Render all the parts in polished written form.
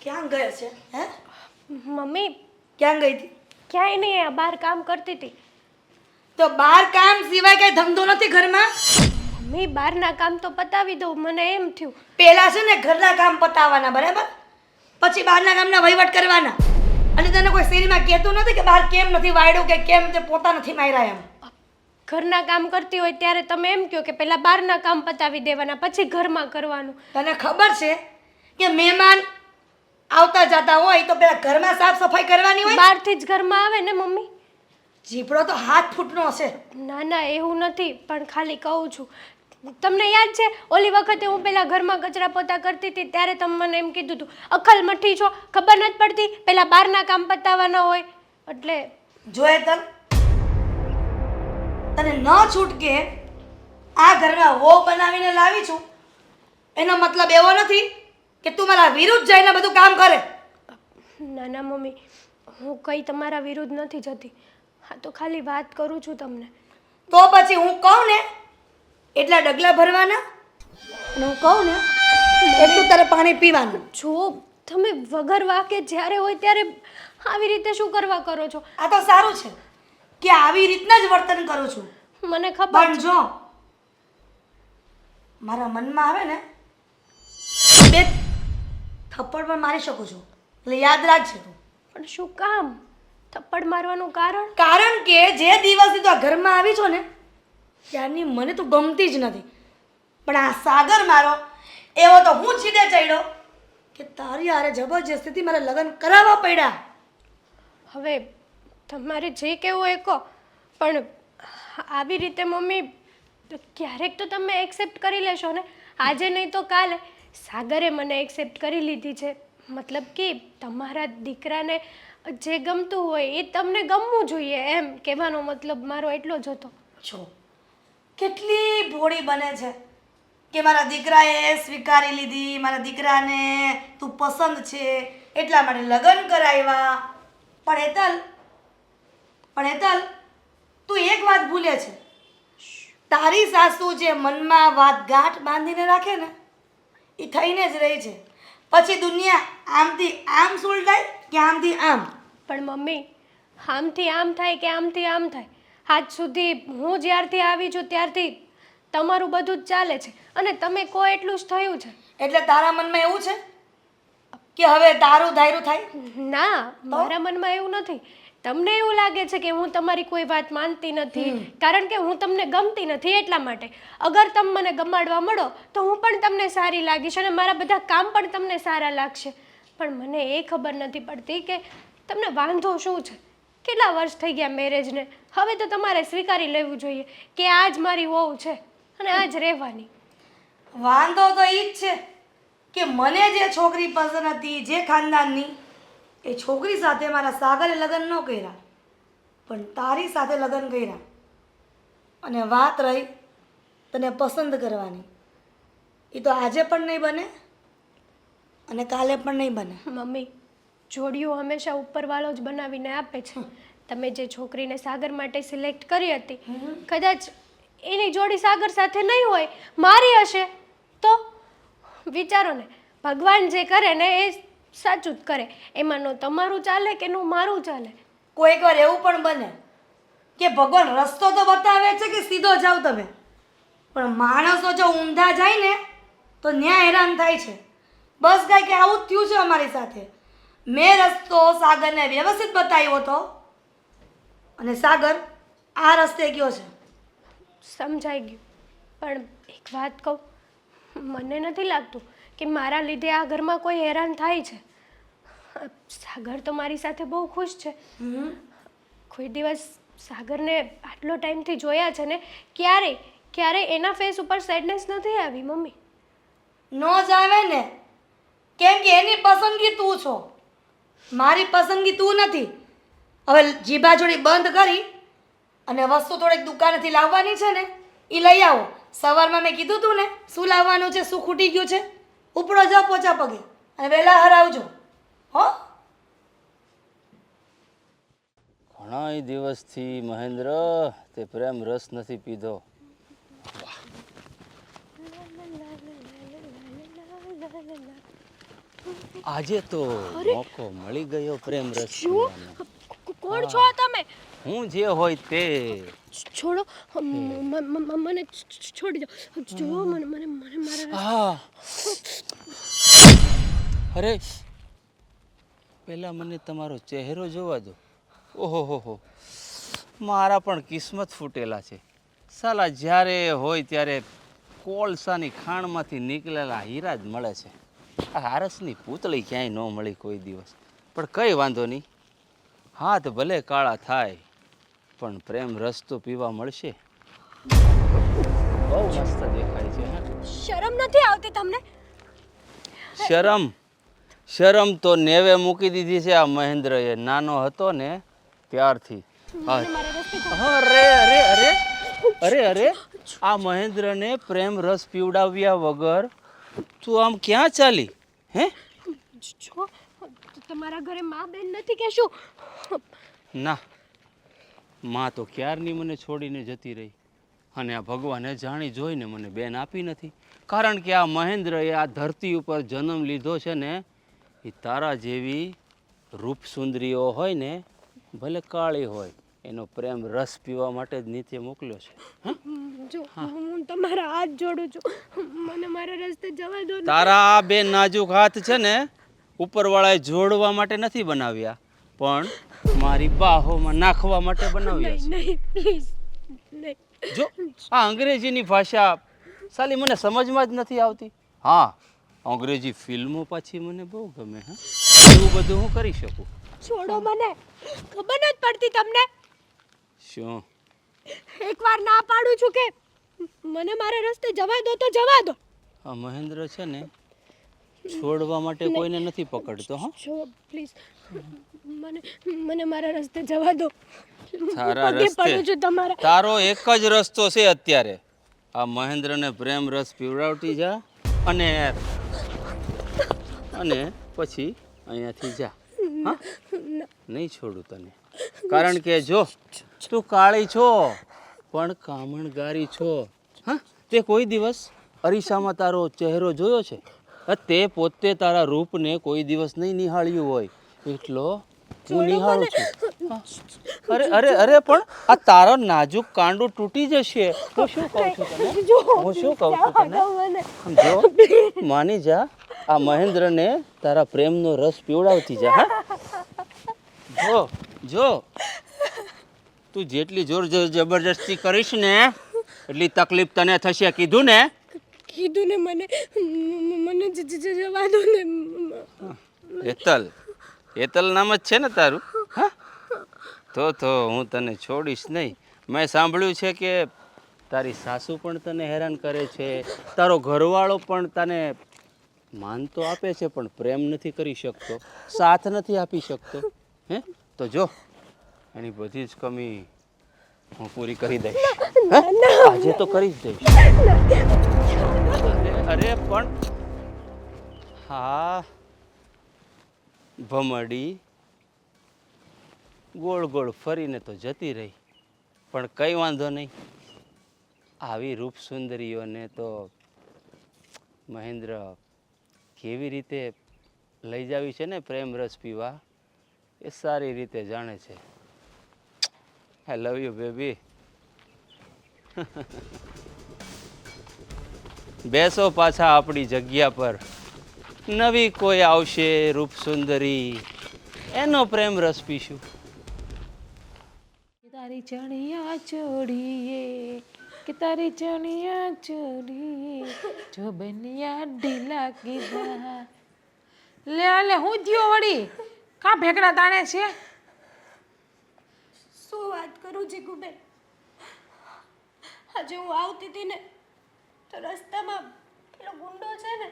ક્યાં ગયો છે હે? મમ્મી ક્યાં ગઈ હતી? ક્યાંય નહીં, આ બહાર કામ કરતી હતી. તો બહાર કામ સિવાય કઈ ધંધો નથી ઘરમાં? મમ્મી બહારના કામ તો પતાવી દઉં, મને એમ થયું. પેલા છે ને ઘરના કામ પતાવવાના, બરાબર? પછી બહારના કામના વહીવટ કરવાના. અને તને કોઈ શેરીમાં કહેતું નથી કે બહાર કેમ નથી વાયડું કે કેમ તે પોતા નથી માર્યા એમ? ઘરના કામ કરતી હોય ત્યારે તમે એમ કહો કે પહેલા બહારના કામ પતાવી દેવાના, પછી ઘરમાં કરવાનું. તને ખબર છે કે મહેમાન આવતા જતા હોય તો પેલા ઘરમાં સાફ સફાઈ કરવાની હોય? બહારથી જ ઘરમાં આવે ને મમ્મી. જીભડો તો હાથ ફૂટનો છે. ના ના એવું નથી, પણ ખાલી કહું છું. તમને યાદ છે ઓલી વખતે હું પેલા ઘરમાં કચરા પોતા કરતી હતી ત્યારે તમે મને એમ કીધું હતું અખલ મઠ્ઠી છો, ખબર નથી પડતી પેલા બહારના કામ પતાવવાના હોય એટલે. જોયે તને ન છૂટકે આ ઘરમાં વહુ બનાવીને લાવી છું, એનો મતલબ એવો નથી કે તું મારા વિરુદ્ધ જઈને બધું કામ કરે. ના ના મમ્મી, હું કંઈ તમારા વિરુદ્ધ નથી જતી. હા તો ખાલી વાત કરું છું તમને. તો પછી હું કહું ને એટલા ડગલા ભરવાના, અને હું કહું ને એટલું તારે પાણી પીવાનું. જો તમે વગર વાકે જ્યારે હોય ત્યારે આવી રીતે શું કરવા કરો છો? આ તો સારું છે કે આવી રીતના જ વર્તન કરું છું. મને ખબર પણ જો મારા મનમાં આવે ને બે થપ્પડ પણ મારી શકું છું, એટલે યાદ રાખજે તું. પણ શું કામ થપ્પડ મારવાનું કારણ? કારણ કે જે દિવસથી તું આ ઘરમાં આવી છો ને ત્યારની મને તું ગમતી જ નથી. પણ આ સાગર મારો એવો તો હું છીડે ચડ્યો કે તારી હારે જબરજસ્તીથી મારે લગ્ન કરાવવા પડ્યા. હવે તમારે જે કહેવું હોય એ કહો, પણ આવી રીતે મમ્મી ક્યારેક તો તમે એક્સેપ્ટ કરી લેશો ને. આજે નહીં તો કાલે સાગરે મને એક્સેપ્ટ કરી લીધી છે. મતલબ કે તમારા દીકરાને જે ગમતું હોય એ તમને ગમવું જોઈએ, એમ કહેવાનો મતલબ મારો એટલો જ હતો. છો કેટલી ભોળી બને છે કે મારા દીકરાએ સ્વીકારી લીધી, મારા દીકરાને તું પસંદ છે એટલા માટે લગ્ન કરાવ્યા. પણ હેતલ તું એક વાત ભૂલે છે. તારી સાસુ જે મનમાં વાત ગાંઠ બાંધીને રાખે ને એ થઈને જ રહી છે. પછી દુનિયા આમથી આમ સુલટાય કે આમથી આમ. પણ મમ્મી આમથી આમ થાય કે આમથી આમ થાય, આજ સુધી હું જ્યારથી આવી છું ત્યારથી તમારું બધું જ ચાલે છે અને તમે કહો એટલું જ થયું છે. એટલે તારા મનમાં એવું છે કે હવે તારું ધાર્યું થાય? ના, મારા મનમાં એવું નથી. તમને એવું લાગે છે કે હું તમારી કોઈ વાત માનતી નથી કારણ કે હું તમને ગમતી નથી એટલા માટે. અગર તમે મને ગમાડવા મળો તો હું પણ તમને સારી લાગીશ અને મારા બધા કામ પણ તમને સારા લાગશે. પણ મને એ ખબર નથી પડતી કે તમને વાંધો શું છે? કેટલા વર્ષ થઈ ગયા મેરેજને, હવે તો તમારે સ્વીકારી લેવું જોઈએ કે આ જ મારી વહુ છે અને આ જ રહેવાની. વાંધો તો ઈ જ છે કે મને જે છોકરી પસંદ હતી, જે ખાનદાનની, એ છોકરી સાથે મારા સાગરે લગ્ન ન કર્યા પણ તારી સાથે લગ્ન કર્યા. અને વાત રહી તને પસંદ કરવાની, એ તો આજે પણ નહીં બને અને કાલે પણ નહીં બને. મમ્મી, જોડીઓ હંમેશા ઉપરવાળો જ બનાવીને આપે છે. તમે જે છોકરીને સાગર માટે સિલેક્ટ કરી હતી, કદાચ એની જોડી સાગર સાથે નહીં હોય, મારી હશે તો વિચારો ને, ભગવાન જે કરે ને એ સાચું જ કરે. એમાં નો તમારું ચાલે કે નો મારું ચાલે. કોઈક વાર એવું પણ બને કે ભગવાન રસ્તો તો બતાવે છે કે સીધો જાઓ તમે, પણ માણસો જો ઊંધા જાય ને તો ન્યા હેરાન થાય છે. બસ કાંઈ કે આવું જ થયું છે અમારી સાથે. મેં રસ્તો સાગરને વ્યવસ્થિત બતાવ્યો હતો અને સાગર આ રસ્તે ગયો છે. સમજાઈ ગયું. પણ એક વાત કહું, મને નથી લાગતું કે મારા લીધે આ ઘરમાં કોઈ હેરાન થાય છે. સાગર તો મારી સાથે બહુ ખુશ છે. કોઈ દિવસ સાગરને આટલો ટાઈમથી જોયા છે ને, ક્યારેય એના ફેસ ઉપર સેડનેસ નથી આવી મમ્મી. નો જ આવે ને, કેમ કે એની પસંદગી તું છો, મારી પસંદગી તું નથી. હવે જીભાજોડી બંધ કરી અને વસ્તુ થોડીક દુકાનેથી લાવવાની છે ને એ લઈ આવો. સવારમાં મેં કીધું તું ને શું લાવવાનું છે, શું ખૂટી ગયું છે. ઉપડો જાઓ પોચા પગે અને વહેલા હરાવજો હો. ઘણા દિવસથી મહેન્દ્ર તે પ્રેમ રસ નથી પીધો. આજે તો મોકો મળી ગયો પ્રેમ રસ જો પીવાનો. કોણ છો તમે? હું જે હોય તે. છોડો મને છોડી દો. જો મને મને મને મારા હા અરે પહેલા મને તમારો ચહેરો જોવા દો. ઓહો હો હો, મારા પણ કિસ્મત ફૂટેલા છે. સાલા જ્યારે હોય ત્યારે કોલસાની ખાણમાંથી નીકળેલા હીરા જ મળે છે. આ હારસની પૂતળી ક્યાંય ન મળી કોઈ દિવસ. પણ કંઈ વાંધો નહીં, હાથ ભલે કાળા થાય પણ પ્રેમ રસ તો પીવા મળશે. બહુ મસ્ત દેખાય છે. હા, શરમ નથી આવતી તમને? શરમ તો નેવે મૂકી દીધી છે આ મહેન્દ્રએ. નાનો હતો ને ત્યારથી. હા. મને મારા રસ્તે અરે અરે અરે અરે અરે આ મહેન્દ્રને પ્રેમ રસ પીવડાવ્યા વગર તું આમ ક્યાં ચાલી? હે? જો તમારા ઘરે માં બેન નથી કે શું? ના, માં તો ક્યારની મને છોડીને જતી રહી. અને આ ભગવાને જાણી જોઈને મને બેન આપી નથી. કારણ કે આ મહેન્દ્રએ આ ધરતી ઉપર જન્મ લીધો છે ને, એ તારા જેવી રૂપસુંદરીઓ હોય ને, ભલે કાળી હોય, એનો પ્રેમ રસ પીવા માટે જ નીચે મોકલ્યો છે. જો હું તમારા હાથ જોડું છું, મને મારા રસ્તે જવા દો ને. તારા આ બે નાજુક હાથ છે ને ઉપરવાળાએ જોડવા માટે નથી બનાવ્યા, પણ મારી બાહોમાં નાખવા માટે બનાવ્યા છે. નહીં પ્લીઝ નહીં. જો આ અંગ્રેજીની ભાષા સાલી મને સમજમાં જ નથી આવતી. હા, અંગ્રેજી ફિલ્મો પાછી મને બહુ ગમે. હા, એવું બધું હું કરી શકું. છોડો મને, ખબર નથી પડતી તમને? શું? એકવાર ના પાડું છું કે મને મારા રસ્તે જવા દો તો જવા દો. આ મહેન્દ્ર છે ને છોડવા માટે કોઈને નથી પકડતો. હા, જો પ્લીઝ મને મને મારા રસ્તે જવા દો. તારા પગે પડું રસ્તે છું તમારા. તારો એક જ રસ્તો છે અત્યારે. આ મહેન્દ્રને પ્રેમ રસ પીવડાવતી જા અને પછી અહીંયાથી જા. હા, નહીં છોડું તને. કારણ કે જો તું કાળી છો પણ કામણગારી છો. હા, તે કોઈ દિવસ અરીસામાં તારો ચહેરો જોયો છે? તે પોતે તારા રૂપને કોઈ દિવસ નહીં નિહાળ્યું હોય, એટલો હું નિહાળું છું. હા. અરે અરે અરે પણ આ તારો નાજુક કાંડો તૂટી જશે તો શું કહું છું તને? હું શું કહું છું તને? જો માની જા, આ મહેન્દ્રને તારા પ્રેમનો રસ પીવડાવતી જા. હા, જો જો તું જેટલી જોર જબરજસ્તી કરીશ ને એટલી તકલીફ તને થશે. કીધું ને? કીધું ને મને મને જવા દો ને. હેતલ નામ જ છે ને તારું? હા, તો હું તને છોડીશ નહીં. મેં સાંભળ્યું છે કે તારી સાસુ પણ તને હેરાન કરે છે, તારો ઘરવાળો પણ તને માન તો આપે છે પણ પ્રેમ નથી કરી શકતો, સાથ નથી આપી શકતો. હે, તો જો એની બધી જ કમી હું પૂરી કરી દઈશ. આજે તો કરી જ દઈશ. અરે પણ હા, ભમડી ગોળ ગોળ ફરીને તો જતી રહી, પણ કંઈ વાંધો નહીં. આવી રૂપ સુંદરીઓને તો મહેન્દ્ર કેવી રીતે લઈ જાવી છે ને પ્રેમ રસ પીવા, એ સારી રીતે જાણે છે. આઈ લવ યુ બેબી. બેસો પાછા આપણી જગ્યા પર. નવી કોઈ આવશે રૂપ સુંદરી, એનો પ્રેમ રસ પીશું. તારી ચણિયા ચોડીએ કે તારી ચણિયા ચોડીએ જો બનિયા ઢીલા કીધા. લે હું થયો વળી? કા ભેગડા તાણે છે? શું વાત કરું જીગુબેન, આજે હું આવતી હતી ને તો રસ્તામાં પેલો ગુંડો છે ને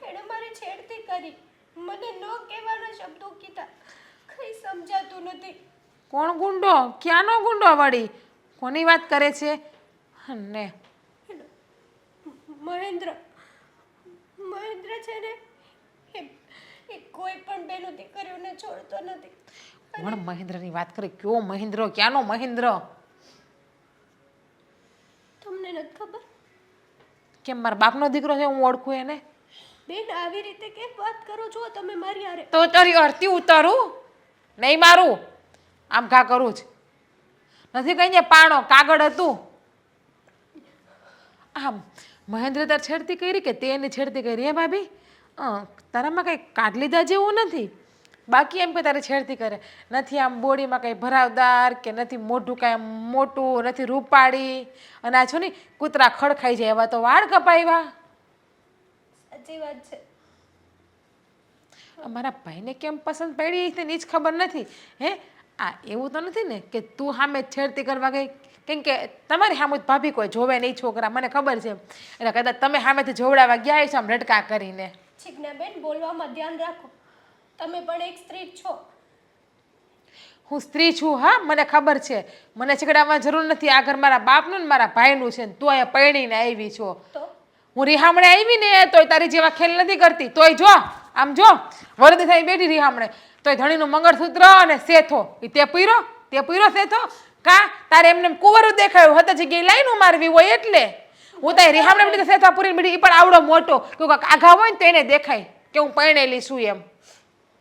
એણે મારી છેડતી કરી. મને ન કહેવાના શબ્દો કીધા, કંઈ સમજાતું નથી. કોણ ગુંડો? ક્યાંનો ગુંડો વળી? કોની વાત કરે છે? ને મહેન્દ્ર છે ને એ કોઈ પણ બેનો દીકરીઓને છોડતો નથી. કોણ મહેન્દ્રની વાત કરે? કયો મહેન્દ્ર? ક્યાંનો મહેન્દ્ર? તમને નથી ખબર? કેમ મારા બાપનો દીકરો છે, હું ઓળખું એને? બેન આવી રીતે કેમ વાત કરો છો તમે મારી હારે? તો તારી અર્થી ઉતારું નહીં મારું, આમ ઘા કરું જ નથી કહીને પાણો કાગળ હતું. આમ મહેન્દ્ર તાર છેડતી કરી કે તે એની છેડતી કરી? હે ભાભી, તારામાં કંઈ કાઢ લીધા જેવું નથી. બાકી એમ કે તારે છેડતી કરે નથી. આમ બોડીમાં કંઈ ભરાવદાર કે નથી, મોઢું કાંઈ મોટું નથી, રૂપાળી, અને આ છો ને કૂતરા ખડ ખાઈ જાય એવા તો વાળ કપાવ્યા. સાચી વાત છે. અમારા ભાઈને કેમ પસંદ પડી છે ને જ ખબર નથી. હે, આ એવું તો નથી ને કે તું સામે છેડતી કરવા ગઈ? કેમ કે તમારી સામે ભાભી કોઈ જોવે નહીં છોકરા, મને ખબર છે. એટલે કદાચ તમે સામેથી જોવડાવવા ગયા છો આમ રટકા કરીને. બેન બોલવામાં ધ્યાન રાખો, તમે પણ એક સ્ત્રી જ છો. હું સ્ત્રી છું, હા મને ખબર છે. મને છેકડાવવાની જરૂર નથી. આ ઘર મારા બાપનું ને મારા ભાઈનું છે. તું અહીંયા પરણીને આવી છો. તો હું રિહામણે આવી ને તોય તારી જેવા ખેલ નથી કરતી. તોય જો આમ જો વરદી થઈ બેઠી રિહામણે, તોય ધણીનું મંગળસૂત્ર અને સેથો તે પૂરો સેથો કા તારે એમને કુંવરું દેખાયું હતા જગ્યાએ લાઈનું મારવી હોય એટલે. હું તારી રિહામણે બેઠી સેથા પૂરીને બેઠી, એ પણ આવડો મોટો કે આઘા હોય ને તો એને દેખાય કે હું પરણેલી છું એમ.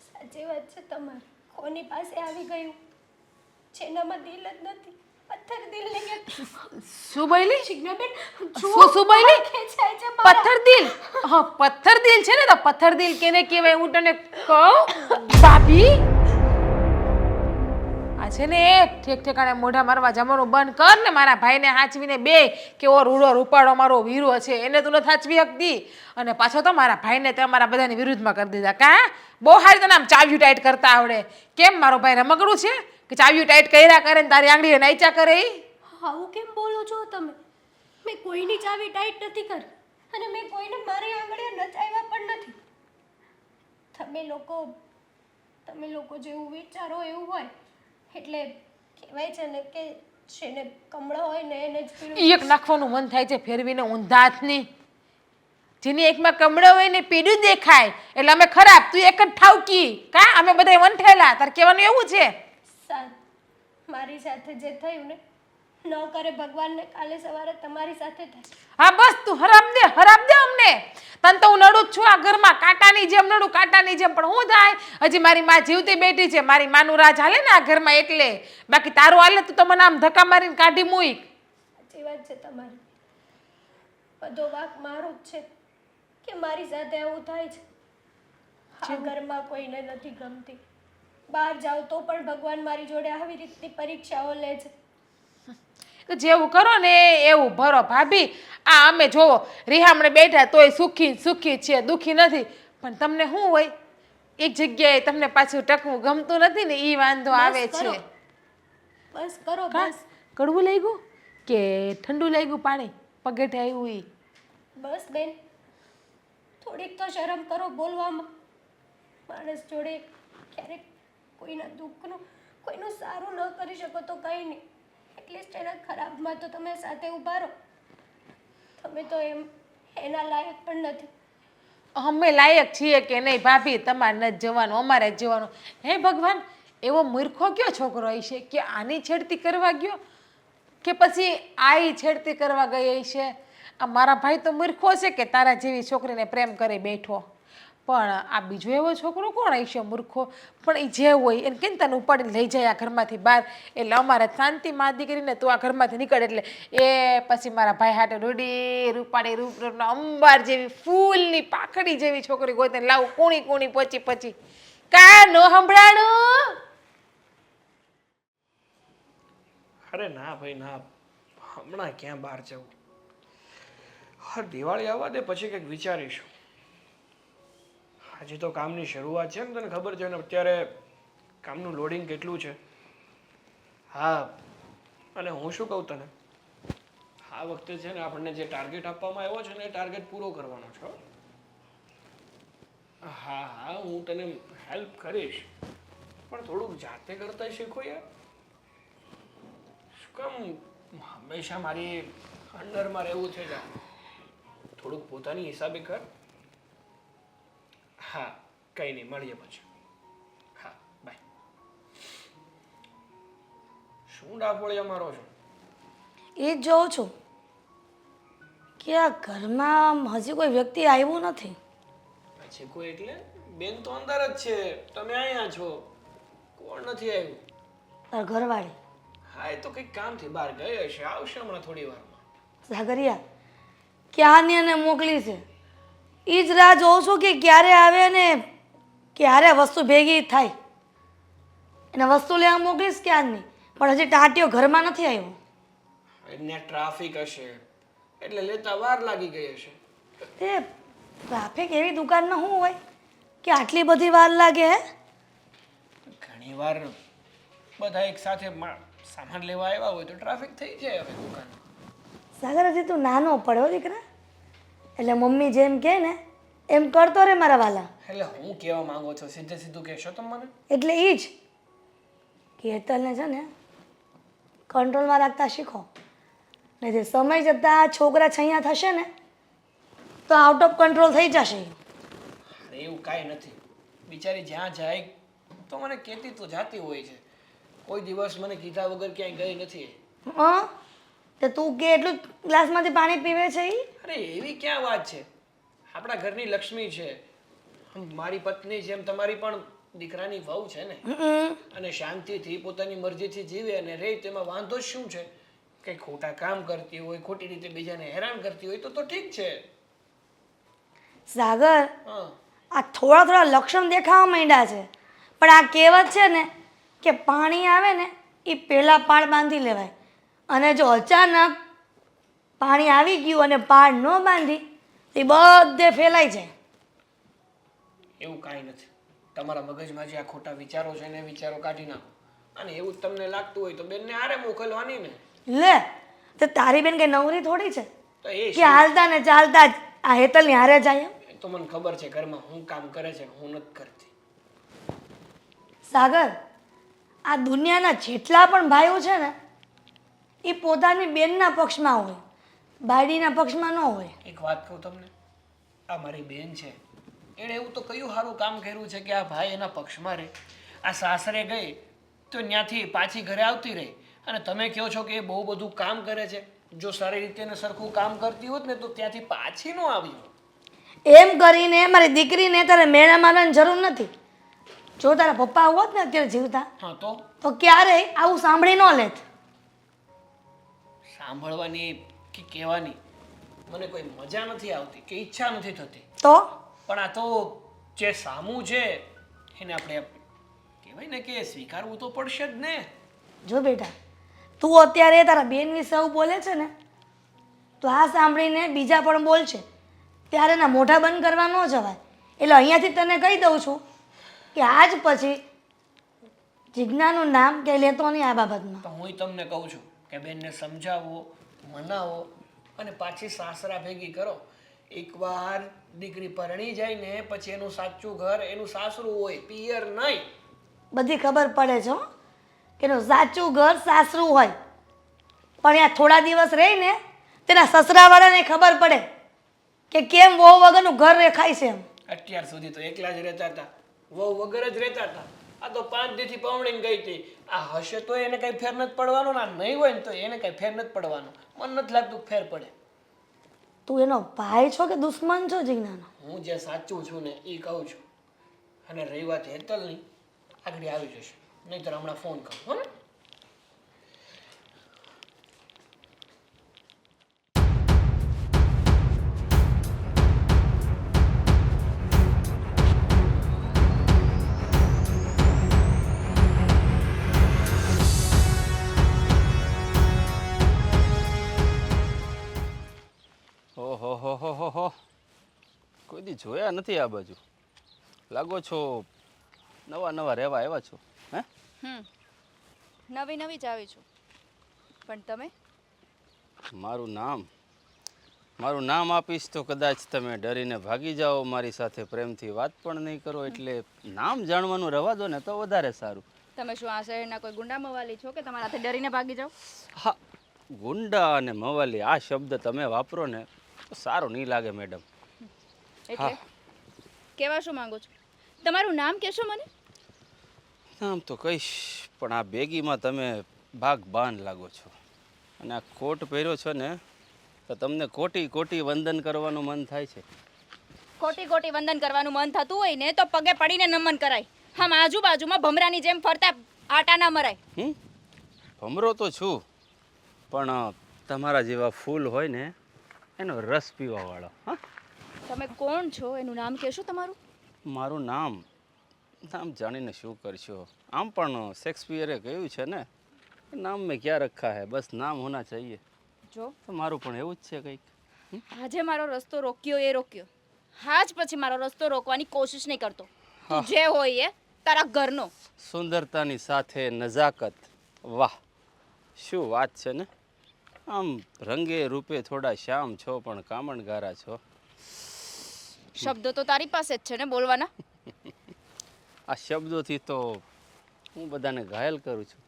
સાચી વાત છે તમારી. કોની પાસે આવી ગયું જેનામાં દિલ જ નથી, પથ્થર દિલ નહીં. શું બોલી? ચિજ્ઞાબેન શું બોલી? ખેંચાય છે મારા. પથ્થર દિલ? હા પથ્થર દિલ છે ને, તો પથ્થર દિલ કેને કહેવાય હું તને કહું ભાભી. આ છે ને ઠેક ઠેકાણે મોઢા મારવા જમવાનું બંધ કર ને. મારા ભાઈને હાચવીને બે કેવો રૂડો રૂપાળો મારો વીરો છે એને તું નથી હાચવી શકતી, અને પાછો તો મારા ભાઈને તે અમારા બધાની વિરુદ્ધમાં કરી દીધા. કા બહુ સારી તને આમ ચાવ્યું ટાઈટ કરતા આવડે. કેમ મારો ભાઈ રમકડું છે કે ચાવ્યું ટાઈટ કર્યા કરે ને તારી આંગળીએ નાઈચા કરે? આવું કેમ બોલો છો તમે? મેં કોઈની ચાવી ટાઈટ નથી કરી અને મેં કોઈને મારી આંગળીએ નચાવ્યા પણ નથી. તમે લોકો જેવું વિચારો એવું હોય એટલે કહેવાય છે ને કે જેને કમળો હોય ને એને જ પીળું. એક નાખવાનું મન થાય છે ફેરવીને ઊંધા હાથની. જેની એકમાં કમળો હોય ને પીડું દેખાય એટલે અમે ખરાબ, તું એક જ ઠાવકી. કા અમે બધા વંઠેલા? તાર કહેવાનું એવું છે? મારી સાથે જે થયું ને ન કરે ભગવાનને કાલે સવારે તમારી સાથે થશે. હા બસ તું હરામ દે અમને. તને તો હું નડું જ છું આ ઘરમાં, કાંટાની જેમ નડું, કાંટાની જેમ. પણ હું થાય, હજી મારી માં જીવતી બેઠી છે, મારી માનું રાજ હાલે ને આ ઘરમાં એટલે. બાકી તારું હાલે તું તો મને આમ ધક્કા મારીને કાઢી મૂક. સાચી વાત છે તમારી. બધો વાંક મારો જ છે કે મારી સાથે આવું થાય છે. આ ઘરમાં કોઈને નથી ગમતી. બહાર જાવ તો પણ ભગવાન મારી જોડે આવી રીતની પરીક્ષાઓ લે છે. તો જેવું કરો ને એવું ભરો ભાભી. આ અમે જોવો રિહામણે બેઠા તોય સુખી છે, દુઃખી નથી. પણ તમને શું હોય, એક જગ્યાએ તમને પાછું ટકવું ગમતું નથી ને એ વાંધો આવે છે. બસ કરો કા બસ. કડવું લાગ્યું કે ઠંડુ લાગ્યું પાણી પગેઠે આવ્યું ઈ? બસ બેન, થોડીક તો શરમ કરો બોલવામાં. માણસ જોડે ક્યારેક કોઈના દુઃખનું કોઈનું સારું ન કરી શકો તો કંઈ નહીં, એટલીસ્ટ એના ખરાબમાં તો તમે સાથે ઊભા રહો. તમે તો એના લાયક પણ નથી. અમે લાયક છીએ કે નહીં ભાભી? તમારે નથી જવાનું, અમારે જ જવાનું. હે ભગવાન, એવો મૂર્ખો કયો છોકરો હશે કે આની છેડતી કરવા ગયો કે પછી આઈ છેડતી કરવા ગઈ હશે? આ મારા ભાઈ તો મૂર્ખો છે કે તારા જેવી છોકરીને પ્રેમ કરી બેઠો. પણ આ બીજો એવો છોકરો કોણ હશે મૂર્ખો? પણ એ જે હોય એને કેમ તને ઉપાડીને લઈ જાય આ ઘરમાંથી બહાર? એટલે અમારે શાંતિ માં દીકરીને તું આ ઘરમાંથી નીકળે એટલે એ પછી મારા ભાઈ હાટે રૂડી રૂપાડી રૂપના અંબાર જેવી ફૂલની પાખડી જેવી છોકરી ગોતીને લાવું કુણી પછી કા નો સંભળાણું? અરે ના ભાઈ ના, હમણાં ક્યાં બહાર જવું. હા દિવાળી આવવા દે પછી કંઈક વિચારીશું. હજી તો કામની શરૂઆત છે ને, તને ખબર છે ને અત્યારે કામનું લોડિંગ કેટલું છે. હા અને હું શું કહું તને, આ વખતે છે ને આપણને જે ટાર્ગેટ આપવામાં આવ્યો છે ને એ ટાર્ગેટ પૂરો કરવાનો છે. હા હું તને હેલ્પ કરીશ, પણ થોડુંક જાતે કરતા શીખો યાર. શું કામ હંમેશા મારી અંડરમાં રહેવું છે યાર? થોડુંક પોતાની હિસાબે કર. હા કંઈ નહીં, મળીએ પછી. હા બાય. શું ડાફોળિયા મારો છો? એ જ જોઉં છું કે આ ઘરમાં હજી કોઈ વ્યક્તિ આવ્યું નથી. પછી કોઈ એટલે બેન તો અંદર જ છે, તમે અહીંયા છો, કોણ નથી આવ્યું? તાર ઘરવાળી હા એ તો કંઈક કામથી બહાર ગઈ હશે, આવશે હમણાં થોડી વારમાં. સાગરિયા ક્યાંની એને મોકલી છે એ જ રાહ જોઉં છું કે ક્યારે આવે ને ક્યારે વસ્તુ ભેગી થાય. એને વસ્તુ લેવા મોકલીશ ક્યારની, પણ હજી ટાંટિયો ઘરમાં નથી આવ્યો. એને ટ્રાફિક હશે એટલે લેતા વાર લાગી ગઈ હશે. તે ટ્રાફિક એવી દુકાનમાં શું હોય કે આટલી બધી વાર લાગે હે? ઘણી વાર બધા એક સાથે સામાન લેવા આવ્યા હોય તો ટ્રાફિક થઈ જાય હવે દુકાનમાં. સાગર હજી તું નાનો પડ્યો દીકરા, એટલે મમ્મી જેમ કહે ને એમ કરતો રે મારા વાલા. એટલે હું કહેવા માંગો છો સીધે સીધું કહેશો તમે મને? એટલે એ જ કે હેતલને છે ને કંટ્રોલમાં રાખતા શીખો, નહીં તે સમય જતાં છોકરા છૈયા થશે ને તો આઉટ ઓફ કંટ્રોલ થઈ જશે. અરે એવું કાંઈ નથી, બિચારી જ્યાં જાય તો મને કહેતી તો જાતી હોય છે, કોઈ દિવસ મને કીધા વગર ક્યાંય ગઈ નથી. હા તે તું કે એટલું ગ્લાસમાંથી પાણી પીવે છે એ? અરે એવી ક્યાં વાત છે, આપણા ઘરની લક્ષ્મી છે, મારી પત્ની જેમ તમારી પણ દીકરાની વહુ છે ને, અને શાંતિથી પોતાની મરજીથી જીવે અને રહે તેમાં વાંધો જ શું છે? કંઈ ખોટા કામ કરતી હોય, ખોટી રીતે બીજાને હેરાન કરતી હોય તો ઠીક છે. સાગર હા આ થોડા થોડા લક્ષણ દેખાવા માંડ્યા છે, પણ આ કહેવત છે ને કે પાણી આવે ને એ પહેલાં પાળ બાંધી લેવાય, અને જો અચાનક પાણી આવી ગયું અને પાળ ન બાંધી એ બધે ફેલાઈ જાય. એવું કાંઈ નથી, તમારા મગજમાં જે આ ખોટા વિચારો છે ને એ વિચારો કાઢી નાખો, અને એવું જ તમને લાગતું હોય તો બેનને આરે મોકલવાની ને. લે તો તારી બેન કઈ નવરી થોડી છે તો એ કે હાલતા ને ચાલતા જ આ હેતલની હારે જાય. એ તો મને ખબર છે ઘરમાં હું કામ કરે છે હું નથી કરતી. સાગર આ દુનિયાના જેટલા પણ ભાઈઓ છે ને એ પોતાની બેનના પક્ષમાં હોય, બાયડીના પક્ષમાં ન હોય. એક વાત કહું તમને, આ મારી બેન છે, એણે એવું તો કયું સારું કામ કર્યું છે કે આ ભાઈ એના પક્ષમાં રહે? આ સાસરે ગઈ તો ત્યાંથી પાછી ઘરે આવતી રહી, અને તમે કહો છો કે એ બહુ બધું કામ કરે છે. જો સારી રીતે ને સરખું કામ કરતી હોત ને તો ત્યાંથી પાછી ન આવી. એમ કરીને મારી દીકરીને તારે મેળા મારવાની જરૂર નથી. જો તારા પપ્પા હોત ને અત્યારે જીવતા હા તો ક્યારેય આવું સાંભળી ન લેત. સાંભળવાની કે કહેવાની મને કોઈ મજા નથી આવતી કે ઈચ્છા નથી થતી, તો પણ આ તો જે સામું છે એને આપણે કહેવાય ને કે સ્વીકારવું તો પડશે જ ને. જો બેટા તું અત્યારે તારા બેન વિશે આવું બોલે છે ને તો આ સાંભળીને બીજા પણ બોલશે, ત્યારે એના મોઢા બંધ કરવા ન જવાય. એટલે અહીંયાથી તને કહી દઉં છું કે આજ પછી જિજ્ઞાનું નામ કે લેતો નહીં આ બાબતમાં. તો હું તમને કહું છું કે બેનને સમજાવો, મનાવો અને પાછી સાસરા ભેગી કરો. એકવાર દીકરી પરણી જાય ને પછી એનું સાચું ઘર એનું સાસરું હોય, પિયર નહીં. બધી ખબર પડે છે હો કે એનું સાચું ઘર સાસરું હોય, પણ ત્યાં થોડા દિવસ રહીને તેના સસરાવાળાને ખબર પડે કે કેમ વહુ વગરનું ઘર રેખાય છે એમ. અત્યાર સુધી તો એકલા જ રહેતા હતા, વહુ વગર જ રહેતા હતા. આ તો 5 દીથી પવણીને ગઈ હતી. આ હશે તો એને કઈ ફેર નથી પડવાનો, ના નહીં હોય ને તો એને કઈ ફેર નથી પડવાનો. મને નથી લાગતું ફેર પડે. તું એનો ભાઈ છો કે દુશ્મન છો જિજ્ઞાનો? હું જે સાચું છું ને એ કહું છું, અને રહી વાત હેતલની, આગળ આવી જશે, નહીંતર હમણાં ફોન કરું. હો ને? ઓહો હો હો હો હો, કોઈ દી જોયા નથી આ બાજુ. લાગો છો નવા નવા રહેવા આવ્યા છો હે? નવી નવી જ આવી છું, પણ તમે? મારું નામ આપીશ તો કદાચ તમે ડરીને ભાગી જાઓ, મારી સાથે પ્રેમથી વાત પણ નહીં કરો, એટલે નામ જાણવાનું રહેવા દો ને તો વધારે સારું. તમે શું આ શહેરના કોઈ ગુંડા મવાલી છો કે તમારા હાથે ડરીને ભાગી જાઓ? હા, ગુંડા અને મવાલી આ શબ્દ તમે વાપરો ને તો સારું નહીં લાગે મેડમ. એટલે કેવા શું માંગો છો? તમારું નામ કહેશો મને? નામ તો કહીશ, પણ આ બેગીમાં તમે ભાગ બાન લાગો છો, અને આ કોટ પહેર્યો છો ને તો તમને કોટી કોટી વંદન કરવાનું મન થાય છે. ખોટી ખોટી વંદન કરવાનું મન થતું હોય ને તો પગે પડીને નમન કરાય. આમ આજુબાજુમાં ભમરાની જેમ ફરતા આટા ના મરાય. ભમરો તો છું, પણ તમારા જેવા ફૂલ હોય ને એનો રસ પીવાવાળો. હા, તમે કોણ છો એનું નામ કહેશો તમારું? મારું નામ જાણીને શું કરશો? આમ પણ શેક્સપિયરે કહ્યું છે ને, નામ મેં ક્યાં રખા હે, બસ નામ હોના ચાહીએ. જો તો મારું પણ એવું જ છે કંઈક. આજે મારો રસ્તો રોક્યો એ રોક્યો. આજ પછી મારો રસ્તો રોકવાની કોશિશ નહીં કરતો. તું જે હોય એ તારા ઘરનો. સુંદરતાની સાથે નજાકત, વાહ શું વાત છે ને! આમ રંગે રૂપે થોડા શ્યામ છો પણ કામણગારા છો. શબ્દો તો તારી પાસે જ છે ને બોલવાના. આ શબ્દોથી તો હું બધાને ઘાયલ કરું છું.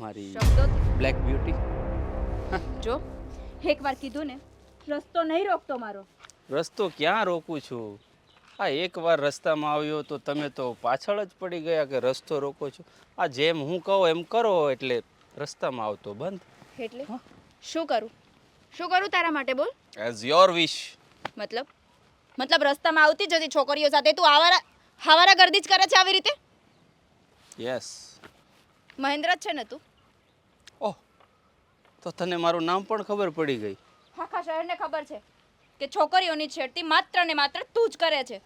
મારી શબ્દોથી બ્લેક બ્યુટી. જો એકવાર કીધું ને, રસ્તો નહીં રોકતો મારો. રસ્તો ક્યાં રોકું છું? આ એકવાર રસ્તામાં આવ્યો તો તમે તો પાછળ જ પડી ગયા કે રસ્તો રોકો છો. આ જેમ હું કહું એમ કરો એટલે રસ્તામાં આવતો બંધ. એટલે શું કરું? શું કરું તારા માટે બોલ? એઝ યોર વિશ. મતલબ રસ્તામાં આવતી જતી છોકરીઓ સાથે તું હાવારા ગર્દી જ કરે છે આવી રીતે? યસ. મહેન્દ્ર જ છે ને તું? ઓહ, તો તને મારું નામ પણ ખબર પડી ગઈ. આખા શહેરને ખબર છે કે છોકરીઓની છેડતી માત્ર ને માત્ર તું જ કરે છે.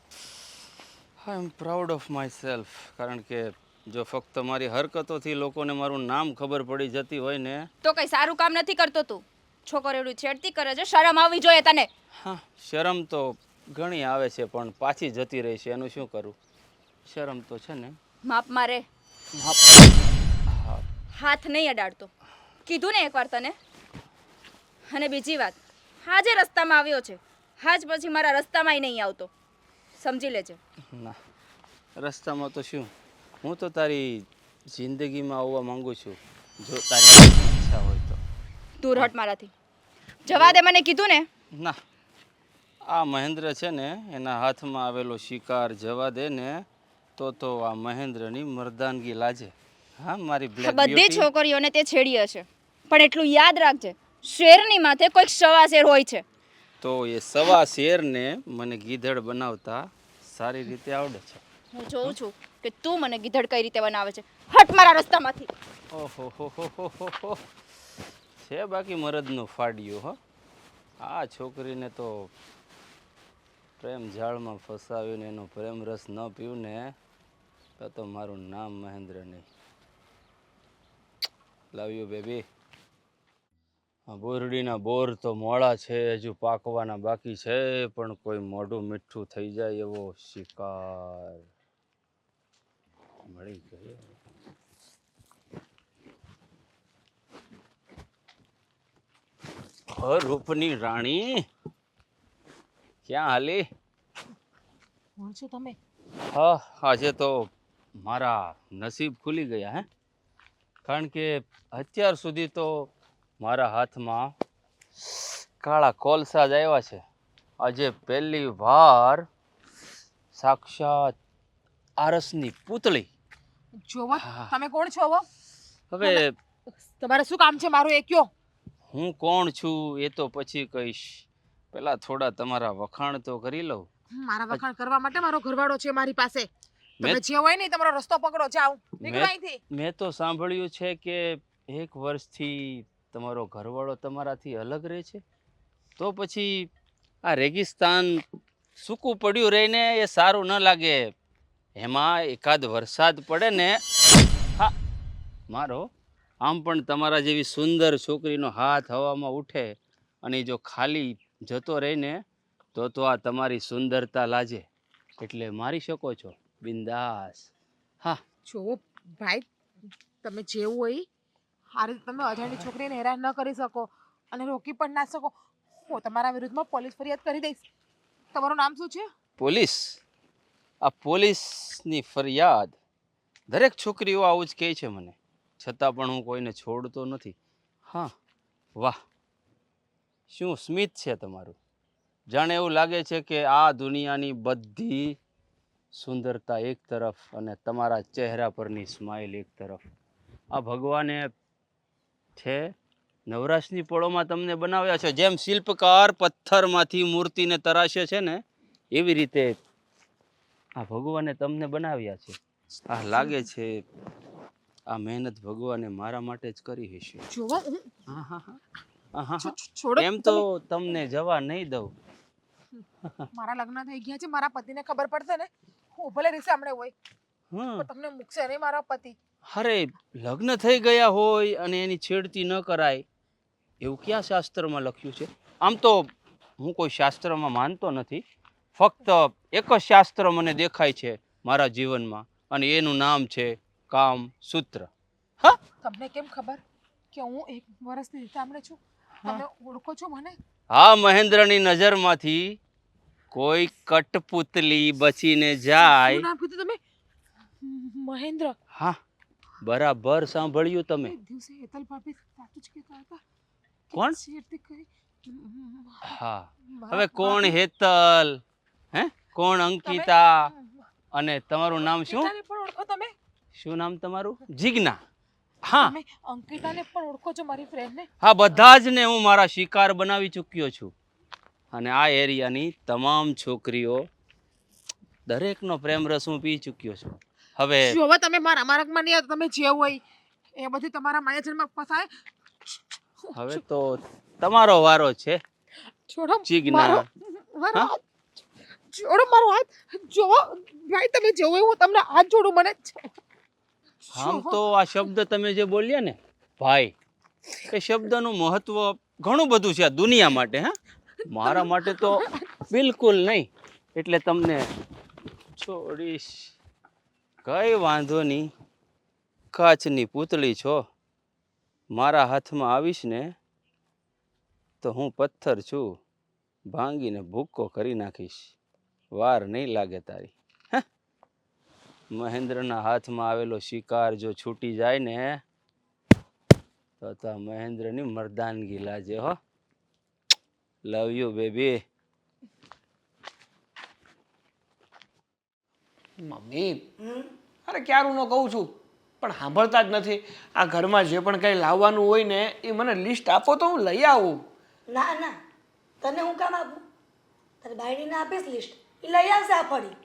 I am proud of myself. કારણ કે જો ફક્ત મારી હરકતોથી લોકોને મારું નામ ખબર પડી જતી હોય ને. તો કઈ સારું કામ નથી કરતો તું. છોકરીઓની છેડતી કરે છે, શરમ આવવી જોઈએ તને. હા, શરમ તો ઘણી આવે છે પણ પાછી જતી રહી છે, એનું શું કરું? શરમ તો છે ને. માપ મારે. હાથ નહીં અડાડતો, કીધું ને એકવાર તને. અને બીજી વાત, આજે રસ્તામાં આવ્યો છે, આજ પછી મારા રસ્તામાંય નહીં આવતો, સમજી લેજે. ના, રસ્તામાં તો શું, હું તો તારી જિંદગીમાં આવવા માંગુ છું, જો તારી ઈચ્છા હોય તો. દૂર હટ મારાથી. જવા દે મને કીધું ને. ના, આ મહેન્દ્ર છે ને એના હાથમાં આવેલો શિકાર જવા દે ને તો આ મહેન્દ્રની મર્દાનગી લાજે. હા, મારી બ્લેક બધી બ્યુટી. છોકરીઓને તે છેડી હશે, પણ એટલું યાદ રાખજે, શેરની માથે કોઈક સવા શેર હોય છે. તો એ સવા શેરને મને ગીધડ બનાવતા સારી રીતે આવડે છે. હું જોઉં છું કે તું મને ગીધડ કઈ રીતે બનાવે છે. હટ મારા રસ્તામાંથી. ઓહો હો હો હો હો હો. છે બાકી મરદનું ફાડ્યું. હો, આ છોકરીને તો પ્રેમ જાળમાં ફસાવીને એનો પ્રેમ રસ ન પીવું ને તો મારું નામ મહેન્દ્ર નહીં. Love you baby. બોરડીના બોર તો મોળા છે, હજુ પાકવાના બાકી છે, પણ કોઈ મોઢું મીઠું થઈ જાય એવો શિકાર મળી ગયો. રૂપની રાણી ક્યાં હાલી? કોણ છો તમે? હા, આજે તો મારા નસીબ ખુલી ગયા. કારણ કે અત્યાર સુધી તો મારા હાથમાં કાળા કોલસા જ આવ્યા છે. આજે પહેલી વાર સાક્ષાત આરસની પૂતળી. જોવો તમે કોણ છો? હવે તમારે શું કામ છે મારું એ કયો? હું કોણ છું એ તો પછી કહીશ, પેલા થોડા તમારા વખાણ તો કરી લઉં. મારા વખાણ કરવા માટે મારો ઘરવાળો છે મારી પાસે. તમે મેં- જે હોય ને તમારો રસ્તો પકડો, જાઓ નીકળો અહીંથી. મેં તો સાંભળ્યું છે કે 1 વર્ષથી તમારો ઘરવાળો તમારાથી અલગ રહે છે, તો પછી આ રેગિસ્તાન સૂકું પડ્યું રહીને એ સારું ન લાગે. એમાં એકાદ વરસાદ પડે ને, હા મારો આમ પણ તમારા જેવી સુંદર છોકરીનો હાથ હવામાં ઉઠે અને જો ખાલી જતો રહીને તો આ તમારી સુંદરતા લાજે, એટલે મારી શકો છો બિંદાસ. હા, જોવો ભાઈ, તમે જેવું હોય આ રીતે તમે અજાણી છોકરીને હેરાન ન કરી શકો અને રોકી પણ ના શકો. હું તમારા વિરુદ્ધમાં પોલીસ ફરિયાદ કરી દઈશ. તમારું નામ શું છે? પોલીસ? આ પોલીસની ફરિયાદ? દરેક છોકરીઓ આવું જ કહે છે મને, છતાં પણ હું કોઈને છોડતો નથી. હા, વાહ, શું સ્મિત છે તમારું! જાણે એવું લાગે છે કે આ દુનિયાની બધી સુંદરતા એક તરફ અને તમારા ચહેરા પરની સ્માઇલ એક તરફ. આ ભગવાને છે નવરાશની પળોમાં તમને બનાવ્યા છે. જેમ શિલ્પકાર પથ્થરમાંથી મૂર્તિને તરાશે છે ને, એવી રીતે આ ભગવાને તમને બનાવ્યા છે. આ લાગે છે આ મહેનત ભગવાને મારા માટે જ કરી હશે. જોવા હા હા હા હા હા હા. છોડો એમ તો તમને જવા નહીં દઉં. મારા લગ્ન થઈ ગયા છે, મારા પતિને ખબર પડશે ને, હું ભલે રીસામણે હોય હા પણ તમને મૂકશે નહીં મારા પતિ. અરે લગ્ન થઈ ગયા હોય અને એની છેડતી ન કરાય એવું ક્યાં શાસ્ત્રમાં લખ્યું છે? આમ તો હું કોઈ શાસ્ત્રમાં માનતો નથી. ફક્ત એક જ શાસ્ત્ર મને દેખાય છે મારા જીવનમાં, અને એનું નામ છે કામ સૂત્ર. હા, તમને કેમ ખબર કે હું 1 વર્ષની રીસામણે છું? તમે ઓળખો છો મને? હા, મહેન્દ્રની નજરમાંથી કોઈ કઠપુતલી બચીને શું જાય. નામ કીધું તમે? મહેન્દ્ર. હા, બરાબર સાંભળ્યું તમે. એક દિવસે હેતલ ભાભી સાચું જ કહેતા હતા કે કોણ? છેડતી કરી. હા, હવે કોણ હેતલ, હે કોણ અંકિતા, અને તમારું નામ શું? અંકિતાને પણ ઓળખો તમે? શું નામ તમારું? જીજ્ઞા. હા તમે અંકિતાને પણ ઓળખો છો, મારી ફ્રેન્ડને? હા, બધા જ ને હું મારા શિકાર બનાવી ચૂક્યો છું. અને આ એરિયાની તમામ છોકરીઓ દરેકનો પ્રેમ રસ હું પી ચૂક્યો છું. હવે જો હવે તમે મારા માર્ગમાં નહીં આવતા, તમે જે હોય એ બધું તમારા માયાજળમાં ફસાય. હવે તો તમારો વારો છે છોડો જીજ્ઞા. મારો હા? હાથ. છોડો મારો હાથ. જો ભાઈ તમે જે હોય હું તમને હાથ જોડું. મને આમ તો આ શબ્દ તમે જે બોલ્યા ને ભાઈ, એ શબ્દનું મહત્વ ઘણું બધું છે આ દુનિયા માટે. હા, મારા માટે તો બિલકુલ નહીં. એટલે તમને છોડીશ. કઈ વાંધો નહીં, કાચની પૂતળી છો. મારા હાથમાં આવીશ ને તો હું પથ્થર છું, ભાંગીને ભૂક્કો કરી નાખીશ. વાર નહીં લાગે તારી. મહેન્દ્રના હાથમાં આવેલો શિકાર જો છૂટી જાય ને તો મહેન્દ્રની મર્દાનગી લાજે હો. Love you baby. મમ્મી, અરે ક્યારનું કહું છું પણ સાંભળતા જ નથી. આ ઘરમાં જે પણ કંઈ લાવવાનું હોય ને એ મને લિસ્ટ આપો તો હું લઈ આવું. ના ના, તને હું કામ આપું? તારે બાયડીને આપીશ લિસ્ટ, એ લઈ આવશે આ ફળી.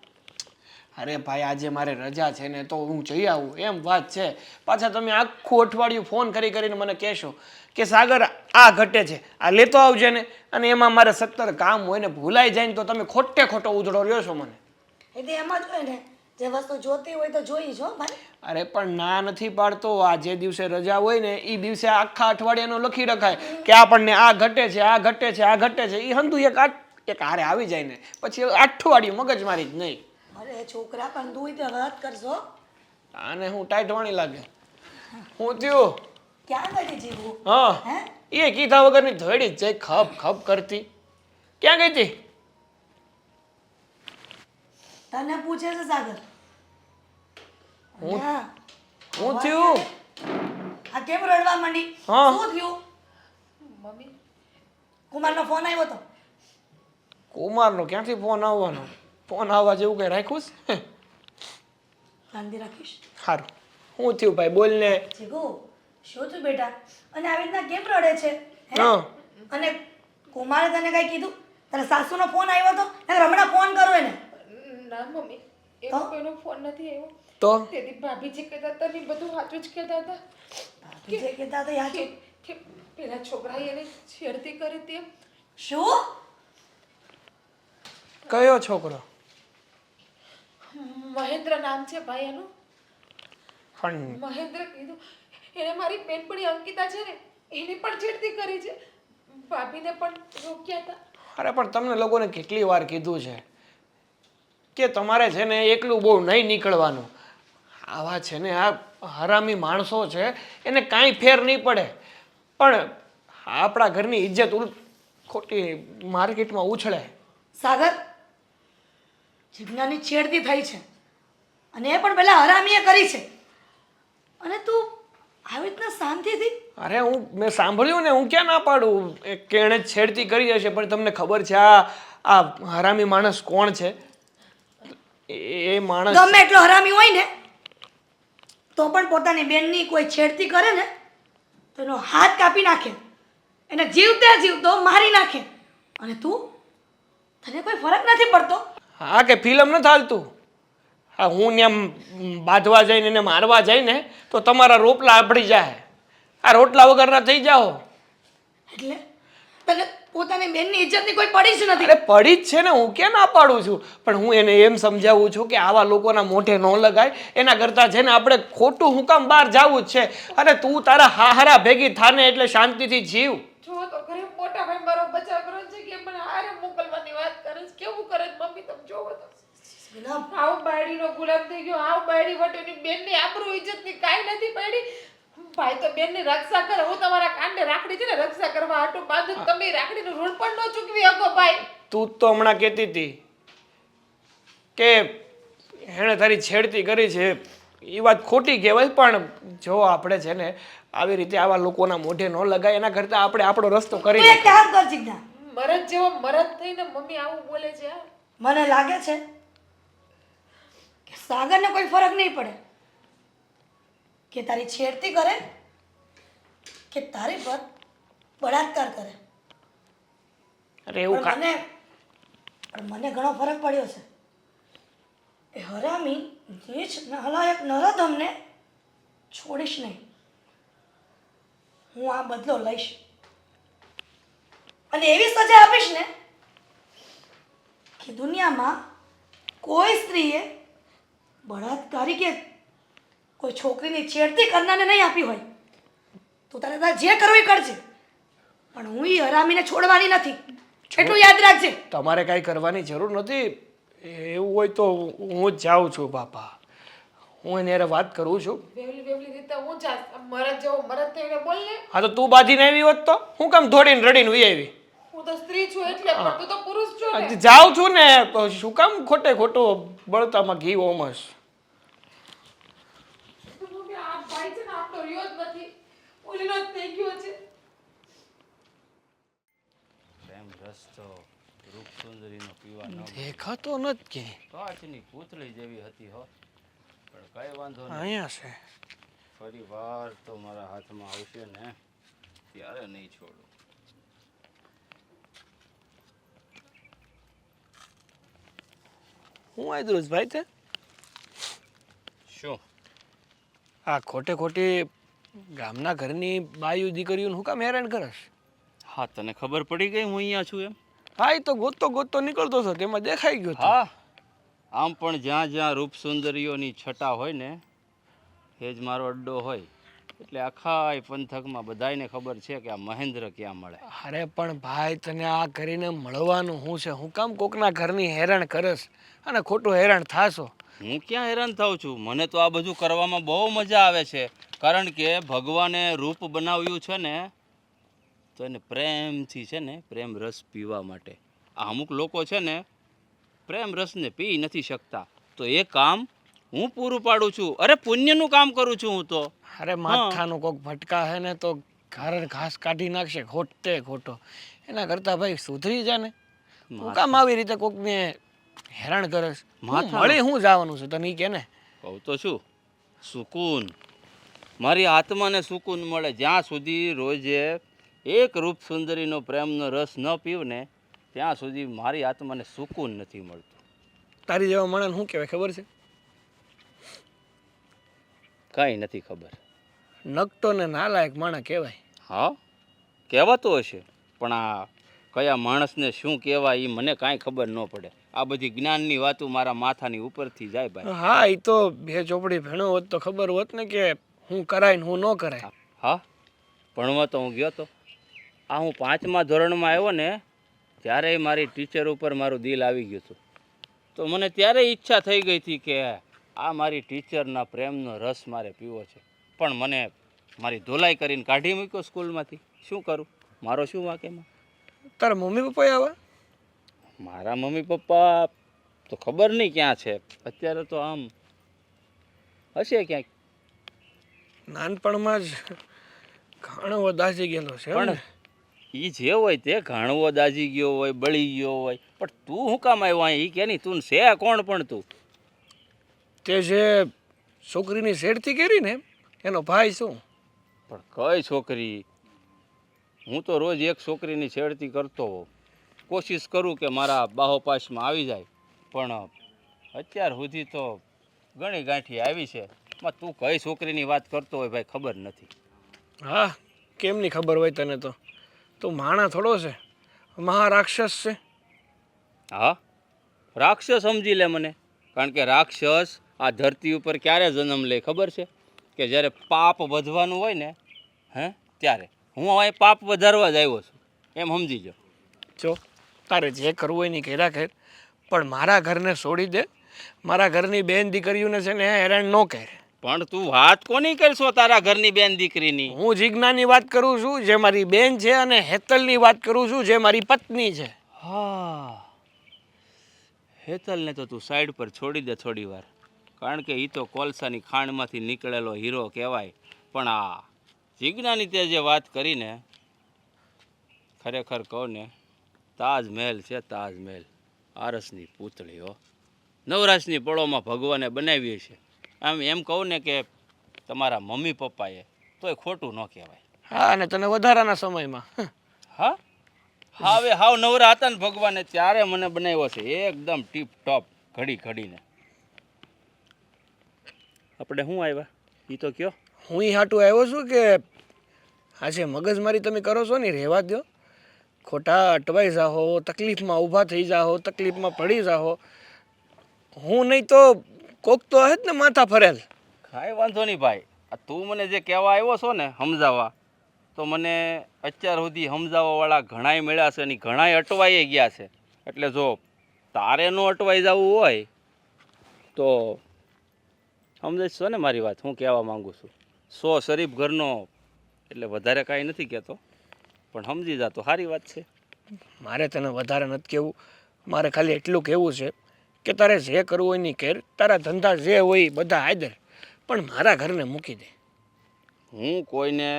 અરે ભાઈ, આજે મારે રજા છે ને તો હું જઈ આવું એમ વાત છે. પાછા તમે આખું અઠવાડિયું ફોન કરીને મને કહેશો કે સાગર આ ઘટે છે, આ લેતો આવજે ને, અને એમાં મારે 17 કામ હોય ને ભૂલાઈ જાય ને તો તમે ખોટે ખોટો ઉજળો રહ્યો છો મને. એટલે એમ જ હોય ને, જે વસ્તુ જોતી હોય તો જોઈ જો ભાઈ. અરે પણ ના નથી પાડતો. આ જે દિવસે રજા હોય ને એ દિવસે આખા અઠવાડિયાનું લખી રખાય કે આપણને આ ઘટે છે, આ ઘટે છે, આ ઘટે છે. એ હંધું એક હારે આવી જાય ને પછી અઠવાડિયું મગજમારી જ નહીં. અરે છોકરા પણ તું તો વાત કરશો. આને હું ટાઈટ વાણી લાગે. હું થયું? ક્યાં ગઈ જીવું? હા, હે? એ કીધા વગરની ધોડી જ જાય ખપ ખપ કરતી. ક્યાં ગઈ હતી? તને પૂછે છે સાગર. ના. હું થયું? આ કેમ રડવા માંડી? હા. શું થયું? મમ્મી, કુમારનો ફોન આવ્યો તો. કુમારનો ક્યાંથી ફોન આવવાનો? ફોન આવવા જેવું કઈ રાખ્યું છે? શાંતિ રાખીશ. સારું. હું થયું ભાઈ, બોલ ને. જીગુ, શું થયું બેટા? અને આવી રીતના કેમ રડે છે? હે? હા. અને કુમારે તને કઈ કીધું? તારા સાસુનો ફોન આવ્યો તો? એને હમણાં ફોન કરો એને. ના મમ્મી, એવો કોઈનો ફોન નથી આવ્યો. તો તેથી ભાભી જે કહેતા હતા ને એ બધું સાચું જ કહેતા હતા. ભાભી જે કહેતા હતા યાદ છે? કે પેલા છોકરાએ એને છેડતી કરી હતી. શું? કયો છોકરો? મહેન્દ્ર નામ છે ભાઈ એનું. પણ મહેન્દ્ર કીધું એને મારી બેનપણી અંકિતા છે ને એને પણ છેડતી કરી છે. ભાભીને પણ રોક્યા હતા. અરે પણ તમને લોકોને કેટલી વાર કીધું છે કે તમારે છે ને એકલું બહુ નહીં નીકળવાનું. આવા છે ને આ હરામી માણસો છે એને કાંઈ ફેર નહીં પડે. પણ આપણા ઘરની ઇજ્જત ખોટી માર્કેટમાં ઉછળે. સાગર, જીજ્ઞાની છેડતી થઈ છે અને એ પણ પેલા હરામીએ કરી છે, અને તું આવી રીતના શાંતિથી. અરે મેં સાંભળ્યું ને, હું ક્યાં ના પાડું કે એણે જ છેડતી કરી હશે. પણ તમને ખબર છે આ હરામી માણસ કોણ છે? એ માણસ ગમે એટલો હરામી હોય ને તો પણ પોતાની બેનની કોઈ છેડતી કરે ને તો એનો હાથ કાપી નાખે એને જીવતે જીવતો મારી નાખે અને તું તને કોઈ ફરક નથી પડતો. હા કે ફિલ્મ નથી હાલતું. હા હું ત્યાં બાંધવા જઈને એને મારવા જઈને તો તમારા રોટલા આપડી જાય. આ રોટલા વગરના થઈ જાઓ. એટલે તને પોતાની બેનની ઇજ્જતની કોઈ પડી જ નથી. અરે પડી જ છે ને, હું ક્યાં ના પાડું છું, પણ હું એને એમ સમજાવું છું કે આવા લોકોના મોઢે ન લગાય. એના કરતાં છે ને આપણે ખોટું હું કામ બહાર જવું જ છે. અને તું તારા હાહરા ભેગી થાને એટલે શાંતિથી જીવ. જો તો ઘરે મોટા ભાઈ મારો બચાવ કરે છે કે મને હારે મોકલવાની વાત કરે છે. કેવું કરે છે મમ્મી, તમે જોવો તો. આવ બાયડીનો ગુલામ થઈ ગયો, આવ બાયડી વટોની બેનની આબરૂ ઇજ્જતની કાંઈ નથી પડી. ભાઈ તો બેનની રક્ષા કરે, હું તમારા કાંડે રાખડી છે ને રક્ષા કરવા હાટું બાંધું, તમે રાખડીનું ઋણ પણ ન ચૂકવી શકો ભાઈ. તું તો હમણાં કહેતી હતી કે એણે તારી છેડતી કરી છે, એ વાત ખોટી કહેવાય. પણ જો આપણે છે ને આવી રીતે આવા લોકોના મોઢે ન લગાય એના કરતાં આપણે આપણો રસ્તો કરી તું એક કામ કર જીજ્ઞા, મરદ જેવો મરદ થઈને મમ્મી આવું બોલે છે. મને લાગે છે કે સાગરને કોઈ ફરક નહીં પડે કે તારી છેડતી કરે કે તારી પર બળાત્કાર કરે. અરે એવું પણ મને ઘણો ફરક પડ્યો છે. એ હરામી નીચ નહલાયક નરાધમને છોડીશ નહીં. હું આ બદલો લઈશ અને એવી સજા આપીશ ને કે દુનિયામાં કોઈ સ્ત્રીએ બળાત્કારી કે કોઈ છોકરીની છેડતી કરનારને નહીં આપી હોય. તું તારે જે કરવું એ કરજે, પણ હું એ હરામીને છોડવાની નથી, એટલું યાદ રાખજે. તમારે કાંઈ કરવાની જરૂર નથી. એવું હોય તો હું જ જાઉં છું બાપા. હું એને યાર વાત કરું છું. વેવલી વેવલી રીતે હું જા, મરદ જેવો મરદ થઈને બોલ ને. હા તો તું બાજીને આવી હોત તો હું કામ દોડીને રડીને વી આવી? હું તો સ્ત્રી છું એટલે, પણ તું તો પુરુષ છો ને. જાઉં છું ને તો શું કામ ખોટે ખોટું બળતામાં ઘી ઓમસ. મમ્મી આ ભાઈ છે ને આપણો રહ્યો જ નથી, ઓલીનો જ થઈ ગયો છે. પ્રેમ રસ તો રૂપસુંદરીનો પીવા ન દેખાતો નથી કે કાચની પૂતળી જેવી હતી હો. પણ કઈ વાંધો નહીં, અહીંયા છે. ફરી વાર તો મારા હાથમાં આવશે ને ત્યારે નહીં છોડું. હું આદરુસ ભાઈ તે શું? આ ખોટે ખોટી ગામના ઘરની બાયુ દીકરીઓને હું કામ હેરાન કરસ? હા તને ખબર પડી ગઈ હું અહીંયા છું એમ? હા એ તો ગોતતો ગોતતો નીકળતો હતો તેમાં દેખાઈ ગયો. હા આમ પણ જ્યાં જ્યાં રૂપ સુંદરીઓની છટા હોય ને એ જ મારો અડ્ડો હોય. એટલે આખા પંથકમાં બધાયને ખબર છે કે આ મહેન્દ્ર ક્યાં મળે. અરે પણ ભાઈ તને આ કરીને મળવાનું શું છે? હું કામ કોકના ઘરની હેરાન કરસ અને ખોટું હેરાન થાશો? હું ક્યાં હેરાન થાઉં છું? મને તો આ બધું કરવામાં બહુ મજા આવે છે. કારણ કે ભગવાને રૂપ બનાવ્યું છે ને તો એને પ્રેમથી છે ને પ્રેમ રસ પીવા માટે. આ અમુક લોકો છે ને પ્રેમ રસને પી નથી શકતા, તો એ કામ હું પૂરું પાડું છું. અરે પુણ્યનું કામ કરું છું હું તો. અરે માથાનું કોક ભટકા હે ને તો ઘર ઘાસ કાઢી નાખશે ખોટે ખોટો. એના કરતાં ભાઈ સુધરી જા ને. હું કામ આવી રીતે કોકને હેરાન કરસ? મળી હું જવાનું છે તને કે ને? કહું તો શું, સુકૂન, મારી આત્માને સુકૂન મળે. જ્યાં સુધી રોજે એક રૂપ સુંદરીનો પ્રેમનો રસ ન પીવું ને ત્યાં સુધી મારી આત્માને સુકૂન નથી મળતું. તારી જેવા માણસ શું કહેવાય ખબર છે? કાંઈ નથી ખબર. નકટો ને નાલાયક માણસ કહેવાય. હા કહેવાતો હશે, પણ આ કયા માણસને શું કહેવાય એ મને કાંઈ ખબર ન પડે. આ બધી જ્ઞાનની વાતો મારા માથાની ઉપરથી જાય ભાઈ. હા એ તો બે ચોપડી ભણ્યો હોત તો ખબર હોત ને કે હું કરાય ને હું ન કરાય. હા ભણવા તો હું ગયો તો. આ હું 5મા ધોરણમાં આવ્યો ને ત્યારે મારી ટીચર ઉપર મારું દિલ આવી ગયું હતું. તો મને ત્યારે ઈચ્છા થઈ ગઈ હતી કે આ મારી ટીચરના પ્રેમનો રસ મારે પીવો છે. પણ મને મારી ધોલાઈ કરીને કાઢી મૂક્યો સ્કૂલમાંથી. શું કરું? મારો શું વાંક એમાં? તારા મમ્મી પપ્પાએ આવા? મારા મમ્મી પપ્પા તો ખબર નહીં ક્યાં છે અત્યારે. તો આમ હશે ક્યાંક. નાનપણમાં જ ઘણો દાઝી ગયેલો છે. પણ એ જે હોય તે ઘાણવો દાજી ગયો હોય, બળી ગયો હોય, પણ તું શું કામ આવ્યો અહીં? એ કે નહીં તું છે કોણ? પણ તું તે જે છોકરીની શેડતી કરી ને એનો ભાઈ છું. પણ કઈ છોકરી? હું તો રોજ એક છોકરીની છેડતી કરતો હોઉં, કોશિશ કરું કે મારા બાહોપાશમાં આવી જાય, પણ અત્યાર સુધી તો ઘણી ગાંઠી આવી છે. માં તું કઈ છોકરીની વાત કરતો હોય ભાઈ ખબર નથી. હા, કેમની ખબર હોય તને? તો તું માણા થોડો છે, મહારાક્ષસ છે. હા, રાક્ષસ સમજી લે મને, કારણ કે રાક્ષસ આ ધરતી ઉપર ક્યારે જન્મ લે ખબર છે? કે જ્યારે પાપ વધવાનું હોય ને, ત્યારે. હું અહીં પાપ વધારવા જ આવ્યો છું, એમ સમજી જાઓ. જો તારે જે કરવું હોય ને કર્યા કર, પણ મારા ઘરને છોડી દે. મારા ઘરની બેન દીકરીઓને છે ને હેરાન ન કરે. પણ તું વાત કોની કરશો તારા ઘરની બેન દીકરીની? હું જીજ્ઞાની વાત કરું છું, જે મારી બેન છે, અને હેતલની વાત કરું છું, જે મારી પત્ની છે. હા, હેતલને તો તું સાઈડ પર છોડી દે થોડી વાર, કારણ કે એ તો કોલસાની ખાણમાંથી નીકળેલો હીરો કહેવાય. પણ આ જીજ્ઞાની તે જે વાત કરીને, ખરેખર કહું ને, તાજમહેલ છે તાજમહેલ, આરસની પૂતળી હો. નવરાશની પળોમાં ભગવાને બનાવી છે. આમ એમ કહું ને કે તમારા મમ્મી પપ્પાએ, તોય ખોટું ન કહેવાય. હા, અને તને વધારાના સમયમાં. હા હા, હવે હાવ નવરા હતા ને ભગવાને ત્યારે મને બનાવ્યો છે એકદમ ટીપ ટોપ ઘડી ઘડીને. આપણે શું આવ્યા એ તો કયો? હું એ હાટું આવ્યો છું કે આજે મગજમારી તમે કરો છો ને રહેવા દો. ખોટા અટવાઈ જાઓ, તકલીફમાં ઊભા થઈ જાઓ, તકલીફમાં પડી જાઓ. હું નહીં તો કોક તો હે જ ને માથા ફરેલ. કાંઈ વાંધો નહીં ભાઈ, આ તું મને જે કહેવા આવ્યો છો ને સમજાવવા, તો મને અત્યાર સુધી સમજાવવાવાળા ઘણાય મળ્યા છે અને ઘણાય અટવાઈ ગયા છે. એટલે જો તારે ન અટવાઈ જવું હોય તો સમજાય છો ને મારી વાત, હું કહેવા માગું છું. 100 શરીફ ઘરનો એટલે વધારે કાંઈ નથી કહેતો, પણ સમજી જા તો સારી વાત છે. મારે તને વધારે નથી કહેવું, મારે ખાલી એટલું કહેવું છે કે તારે જે કરવું હોય નહીં કર, તારા ધંધા જે હોય એ બધા હાજર, પણ મારા ઘરને મૂકી દે. હું કોઈને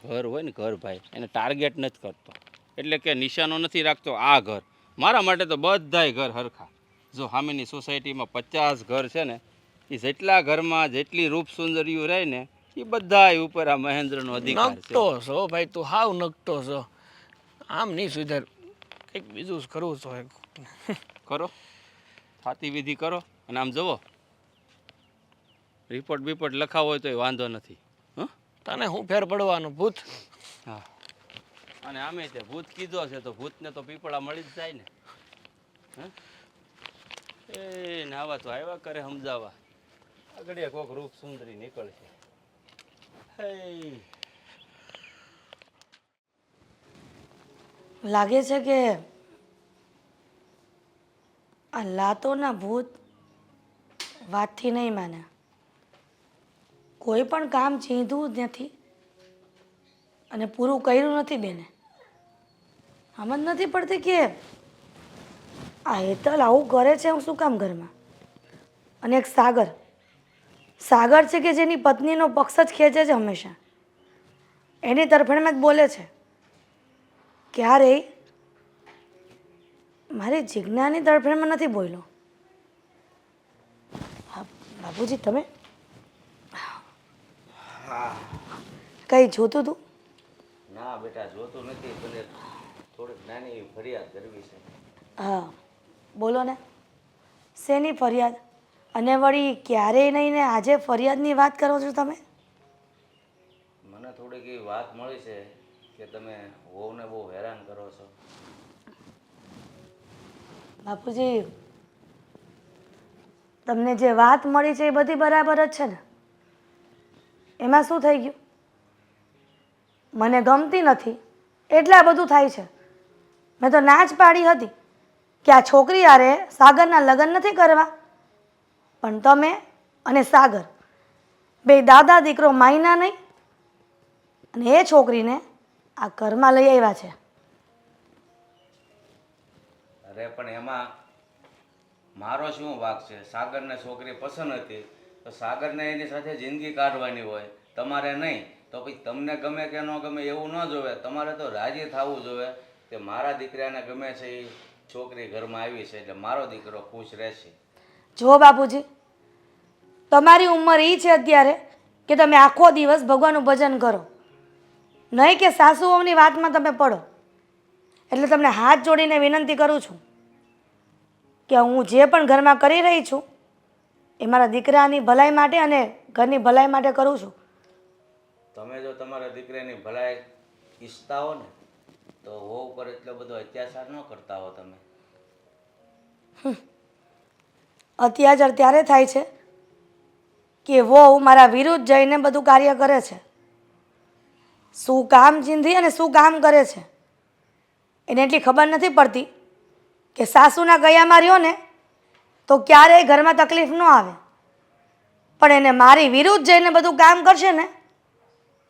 ઘર હોય ને ઘર ભાઈ એને ટાર્ગેટ નથી કરતો, એટલે કે નિશાનો નથી રાખતો આ ઘર. મારા માટે તો બધાય ઘર હરખા. જો સામેની સોસાયટીમાં 50 ઘર છે ને, એ જેટલા ઘરમાં જેટલી રૂપ સુંદરીઓ રહે ને એ બધાય ઉપર આ મહેન્દ્રનો અધિકાર છે. નકટો છો ભાઈ, તું હાવ નકટો છો. આમ નહીં સુધર, કંઈક બીજું જ કરવું છો. કરો, થાતી વિધિ કરો, અને આમ જુઓ રિપોર્ટ બિપોર્ટ લખાવો હોય તો એ વાંધો નથી. તને હું ફેર પડવાનું ભૂત? હા, અને આમે તે ભૂત કીધો છે તો ભૂતને તો પીપળા મળી જ જાય ને. એ નાવા તો આવ્યા કરે સમજાવવા, આગળ કોક રૂપ સુંદરી નીકળશે. લાગે છે કે આ લાતોના ભૂત વાતથી નહીં માને. કોઈ પણ કામ ચીંધું જ નથી અને પૂરું કર્યું નથી બેને. સમજ નથી પડતી કે આ હેતલ આવું કરે છે હું શું કામ ઘરમાં. અને એક સાગર છે કે જેની પત્નીનો પક્ષ જ ખેંચે છે હંમેશા, એની તરફેણમાં જ બોલે છે. ક્યારેય મારી જીજ્ઞાની તરફેણમાં નથી બોલ્યો. હા બાપુજી, તમે કઈ જોતું તું? ના બેટા, જોતું નથી, પણ થોડીક નાની ફરિયાદ કરવી છે. હા બોલો ને, શેની ફરિયાદ? અને વળી ક્યારેય નહીં ને આજે ફરિયાદની વાત કરો છો તમે? મને થોડીક એવી વાત મળી છે કે તમે વહુને બહુ હેરાન કરો છો. બાપુજી, તમને જે વાત મળી છે એ બધી બરાબર જ છે ને? એમાં શું થઈ ગયું? મને ગમતી નથી એટલે આ બધું થાય છે. મેં તો ના જ પાડી હતી કે આ છોકરી હારે સાગરના લગ્ન નથી કરવા, પણ તમે અને સાગર બે દાદા દીકરો માયના નહીં, અને એ છોકરીને આ ઘરમાં લઈ આવ્યા છે. અરે પણ એમાં મારો શું વાંક છે? સાગરને છોકરી પસંદ હતી તો સાગરને એની સાથે જિંદગી કાઢવાની હોય, તમારે નહીં. તો પછી તમને ગમે કે ન ગમે એવું ન જોવે, તમારે તો રાજી થવું જોવે કે મારા દીકરાને ગમે છે એ છોકરી ઘરમાં આવી છે એટલે મારો દીકરો ખુશ રહેશે. જુઓ બાપુજી, તમારી ઉંમર એ છે અત્યારે કે તમે આખો દિવસ ભગવાનનું ભજન કરો, નહીં કે સાસુઓની વાતમાં તમે પડો. એટલે તમને હાથ જોડીને વિનંતી કરું છું કે હું જે પણ ઘરમાં કરી રહી છું એ મારા દીકરાની ભલાઈ માટે અને ઘરની ભલાઈ માટે કરું છું. તમે જો તમારા દીકરાની ભલાઈ ઈચ્છતા હો ને તો વહુ પર એટલો બધો અત્યાચાર ન કરતા હો તમે. અત્યાચાર ત્યારે થાય છે કે વહુ મારા વિરુદ્ધ જઈને બધું કાર્ય કરે છે. શું કામ ચીંધી અને શું કામ કરે છે એને એટલી ખબર નથી પડતી કે સાસુના કયામાં રહ્યો ને તો ક્યારેય ઘરમાં તકલીફ ન આવે, પણ એને મારી વિરુદ્ધ જઈને બધું કામ કરશે ને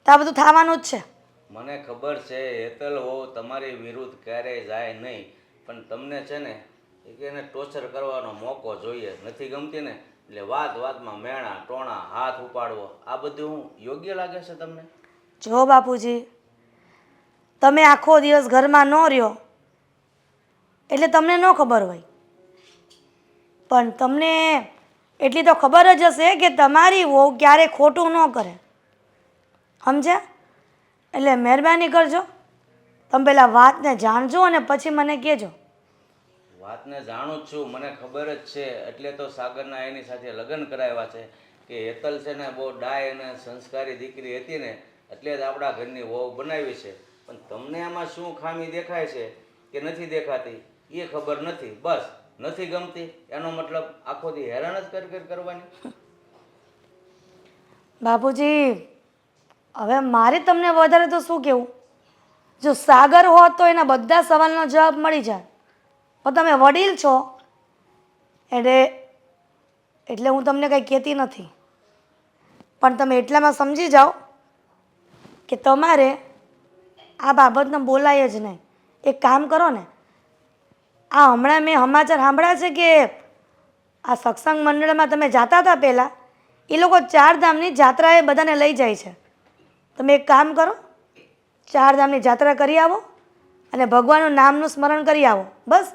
તો આ બધું થવાનું જ છે. મને ખબર છે હેતલ વહુ તમારી વિરુદ્ધ ક્યારેય જાય નહીં, પણ તમને છે ને એને ટોર્ચર કરવાનો મોકો જોઈએ. નથી ગમતી ને એટલે વાત વાતમાં મેણા ટોણા હાથ ઉપાડવો આ બધું યોગ્ય લાગે છે તમને? જો બાપુજી, તમે આખો દિવસ ઘરમાં ન રહ્યો એટલે તમને ન ખબર હોય, પણ તમને એટલી તો ખબર જ હશે કે તમારી વહુ ક્યારે ખોટું ન કરે. સમજ્યા? એટલે મહેરબાની કરજો, તમે પહેલાં વાતને જાણજો અને પછી મને કહેજો. વાતને જાણું જ છું, મને ખબર જ છે, એટલે તો સાગરના એની સાથે લગ્ન કરાવ્યા છે કે હેતલ છે ને બહુ ડાય અને સંસ્કારી દીકરી હતી ને એટલે જ આપણા ઘરની વહુ બનાવી છે. પણ તમને આમાં શું ખામી દેખાય છે કે નથી દેખાતી એ ખબર નથી. બસ નથી ગમતી એનો મતલબ આખો દી હેરાન જ કરવાની. બાપુજી, હવે મારે તમને વધારે તો શું કહેવું? જો સાગર હોત તો એના બધા સવાલનો જવાબ મળી જાય, પણ તમે વડીલ છો એટલે હું તમને કંઈ કહેતી નથી. પણ તમે એટલામાં સમજી જાઓ કે તમારે આ બાબતને બોલાય જ નહીં. એક કામ કરો ને, આ હમણાં મેં સમાચાર સાંભળ્યા છે કે આ સત્સંગ મંડળમાં તમે જાતા હતા પહેલાં, એ લોકો ચારધામની જાત્રાએ બધાને લઈ જાય છે. તમે એક કામ કરો, ચારધામની જાત્રા કરી આવો અને ભગવાનનું નામનું સ્મરણ કરી આવો. બસ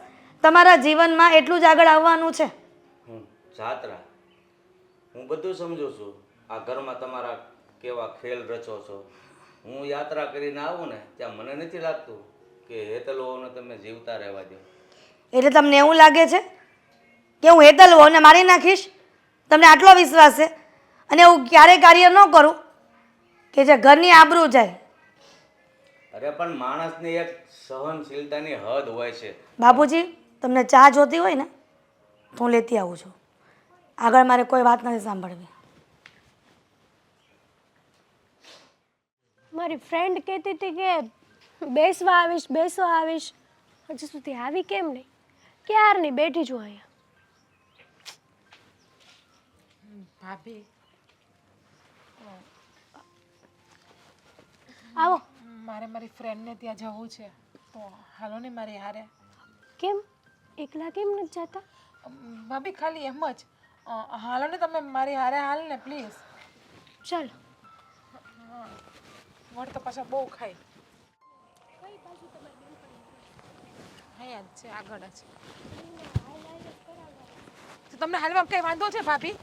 તમારા જીવનમાં એટલું જ આગળ આવવાનું છે. જાત્રા હું બધું સમજુ છું. આ ઘરમાં તમારા કેવા ખેલ રચો છો. હું યાત્રા કરીને આવું ને ત્યાં મને નથી લાગતું કે હેતલોને તમે જીવતા રહેવા દો. એટલે તમને એવું લાગે છે કે હું હેતલ વહુને મારી નાખીશ? તમને આટલો વિશ્વાસ છે? અને હું ક્યારેય કાર્ય ન કરું કે જે ઘરની આબરૂ જાય. અરે પણ માણસની એક સહનશીલતાની હદ હોય છે. બાપુજી, તમને ચા જોતી હોય ને તો હું લેતી આવું છું. આગળ મારે કોઈ વાત નથી સાંભળવી. મારી ફ્રેન્ડ કહેતી હતી કે બેસવા આવીશ, હજી સુધી આવી કેમ નહીં? ક્યારની બેઠી છું અહીંયા. ભાભી આવો. મારે મારી ફ્રેન્ડને ત્યાં જવું છે તો હાલો ને મારી હારે. કેમ એકલા કેમ નથી જતા? ભાભી ખાલી એમ જ હાલો ને તમે મારી હારે હાલ ને પ્લીઝ. ચાલો. વળ તો પાછા બહુ ખાય. અહીંયા જ છે, આગળ જ. તો તમને હાલમાં કઈ વાંધો છે ભાભી?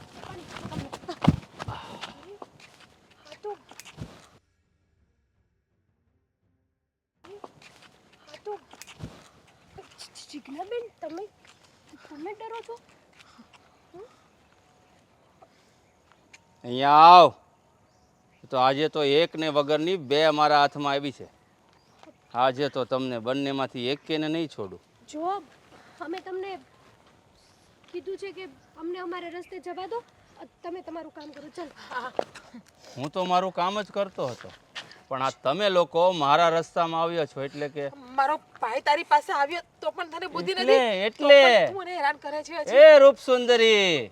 જિજ્ઞાબેન, તમે ડરો છો? અહીંયા આવ. તો આજે તો એક ને વગરની બે મારા હાથમાં આવી છે. આજે તો તમને બંનેમાંથી એક કે નહીં છોડું. જો અમે તમને કીધું છે કે અમને અમારે રસ્તે જવા દો, તમે તમારું કામ કરો. ચાલો. હું તો મારું કામ જ કરતો હતો, પણ આ તમે લોકો મારા રસ્તામાં આવ્યો છો એટલે કે મારો ભાઈ તારી પાસે આવ્યો તો પણ તને બુદ્ધિ નથી. એટલે તું મને હેરાન કરે છે. એ રૂપ સુંદરી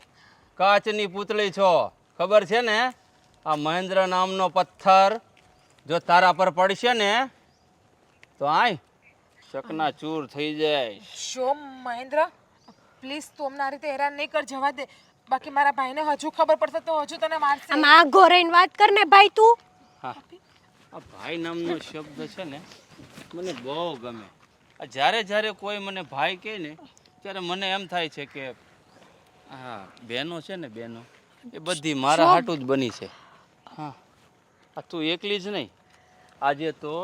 કાચની પૂતળી છો, ખબર છે ને? આ મહેન્દ્ર નામનો પથ્થર જો તારા પર પડશે ને તો આય ચકના ચૂર થઈ જાય. શો મહેન્દ્ર, પ્લીઝ તું અમને આ રીતે હેરાન નહીં કર, જવા દે. બાકી મારા ભાઈને હજુ ખબર પડશે તો હજુ તને મારશે. આમ આઘો રહીને વાત કર ને ભાઈ તું. હા, આ ભાઈ નામનો શબ્દ છે ને મને બહુ ગમે. આ જ્યારે કોઈ મને ભાઈ કહે ને ત્યારે મને એમ થાય છે કે હા બહેનો છે ને, બહેનો એ બધી મારા હાટું જ બની છે. હા, આ તું એકલી જ નહીં, આજે તો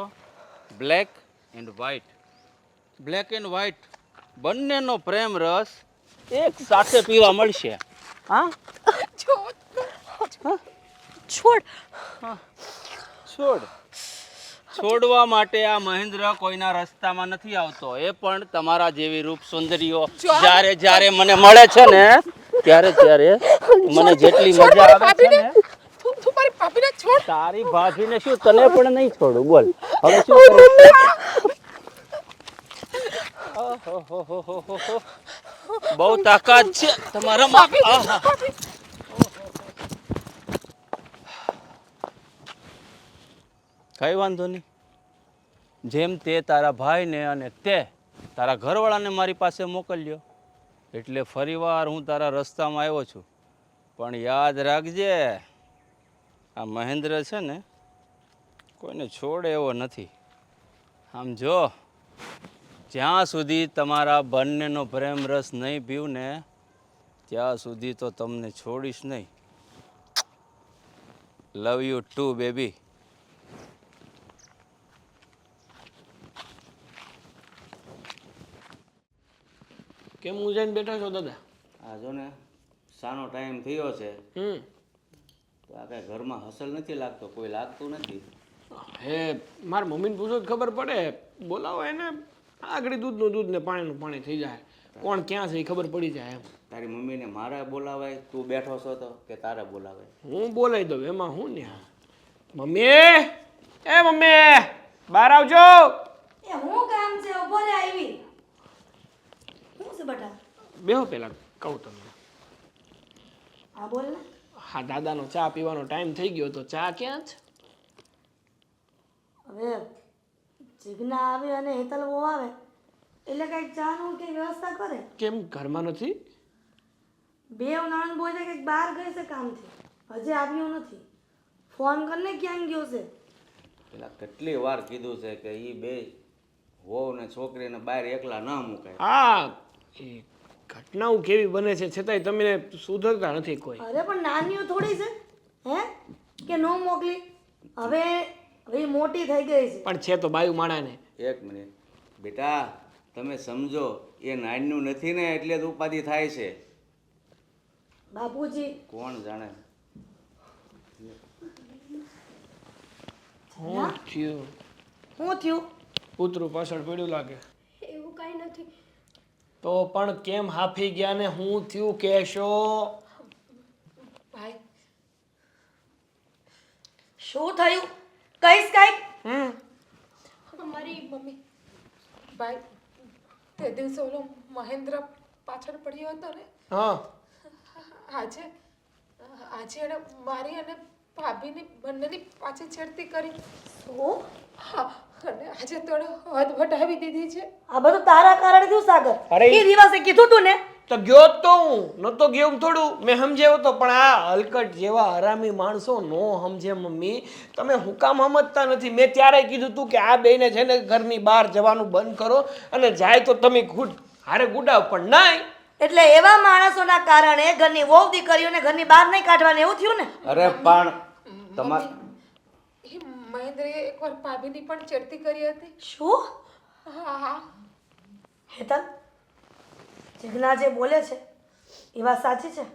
બ્લેક એન્ડ વ્હાઈટ બંનેનો પ્રેમ રસ એક સાથે પીવા મળશે. હા છોડ છોડવા માટે આ મહેન્દ્ર કોઈના રસ્તામાં નથી આવતો. એ પણ તમારા જેવી રૂપ સુંદરીઓ જ્યારે જ્યારે મને મળે છે ને ત્યારે મને જેટલી મજા આવે છે ને, તું મારી ભાભીને છોડ. તારી ભાભીને શું, તને પણ નહીં છોડું. બોલ હવે શું કરું? ઓહોહોહોહોહો. બહુ તાકાત છે તમારામાં. આહા. કઈ વાંધો નહીં. જેમ તે તારા ભાઈને અને તે તારા ઘરવાળાને મારી પાસે મોકલ્યો એટલે ફરીવાર હું તારા રસ્તામાં આવ્યો છું. પણ યાદ રાખજે, આ મહેન્દ્ર છે ને કોઈને છોડે એવો નથી. આમ જો, જ્યાં સુધી તમારા બંનેનો પ્રેમ રસ નહીં પીવું ને ત્યાં સુધી તો તમને છોડીશ નહીં. Love you too baby. કેમ મૂંઝાઈને બેઠા છો દાદા? આ જો ને સાનો ટાઈમ થયો છે તો આ કાંઈ ઘરમાં હસલ નથી લાગતો, કોઈ લાગતું નથી. હે મારા મમ્મીને પૂછો તો ખબર પડે. બોલાવો એને, આગળ દૂધનું દૂધ ને પાણીનું પાણી થઈ જાય. કોણ ક્યાં છે એ ખબર પડી જાય એમ. તારી મમ્મીને મારે બોલાવાય, તું બેઠો છો તો કે તારે બોલાવાય? હું બોલાવી દઉં, એમાં હું ને. મમ્મી, એ મમ્મી બહાર આવજો. એ હું કામ છે? ઉભો રે, આવી. શું છે બેટા? બેહો પેલા કહું તમને. હા બોલ ને. હા, દાદાનો ચા પીવાનો ટાઈમ થઈ ગયો તો ચા ક્યાં છે? હવે જીજ્ઞા આવે અને હેતલ બહુ આવે એટલે કંઈક ચાનું કે વ્યવસ્થા કરે. કેમ ઘરમાં નથી? બે નણંદ બોલે કંઈક બહાર ગઈ છે કામથી, હજી આવ્યો નથી. ફોન કરીને ક્યાં ગયો છે? પેલા કેટલી વાર કીધું છે કે એ બે વહુ ને છોકરીને બહાર એકલા ના મુકાય. હા, એ ઘટનાઓ કેવી બને છે છતાંય તમે સુધરતા નથી કોઈ. અરે પણ નાનીઓ થોડી છે હે કે નો મોકલી. હવે હવે મોટી થઈ ગઈ છે. પણ છે તો બાયુ માણાને. એક મિનિટ બેટા, તમે સમજો, એ નાનનું નથી ને એટલે જ ઉપાધિ થાય છે. બાપુજી કોણ જાણે. શું થયું? શું થયું? કૂતરું પાછળ પડ્યું લાગે. એવું કાંઈ નથી. તો પણ કેમ હાફી ગયા ને હું થયું કહેશો? ભાઈ શું થયું? કઈશ કઈક. મારી મમ્મી ભાઈ તે દિવસે ઓલો મહેન્દ્ર પાછળ પડ્યો હતો ને, હા, આજે એને મારી અને ભાભીની બંનેની પાછી છેડતી કરી. શું? હા, અને આજે તો એણે હદ વટાવી દીધી છે. આ બધું તારા કારણે થયું સાગર. અરે એ દિવસે કીધું તું ને. તો ગયો જ તો હું નતો ગયો થોડું મેં સમજાવ્યો તો. પણ આ હલકટ જેવા હરામી માણસો નો સમજે. મમ્મી તમે હું કામ સમજતા નથી? મેં ત્યારે કીધું તું કે આ બેને છે ને ઘરની બહાર જવાનું બંધ કરો અને જાય તો તમે ખુદ હારે ગુડાવ. પણ નહીં. એટલે એવા માણસોના કારણે ઘરની વહુ દીકરીઓને ઘરની બહાર નહીં કાઢવાની એવું થયું ને. અરે પણ તમાર એ મહેન્દ્રએ એકવાર ભાભીની પણ છેડતી કરી હતી. શું? હા હા, હેતલ, જીજ્ઞા જે બોલે છે એ વાત સાચી છે?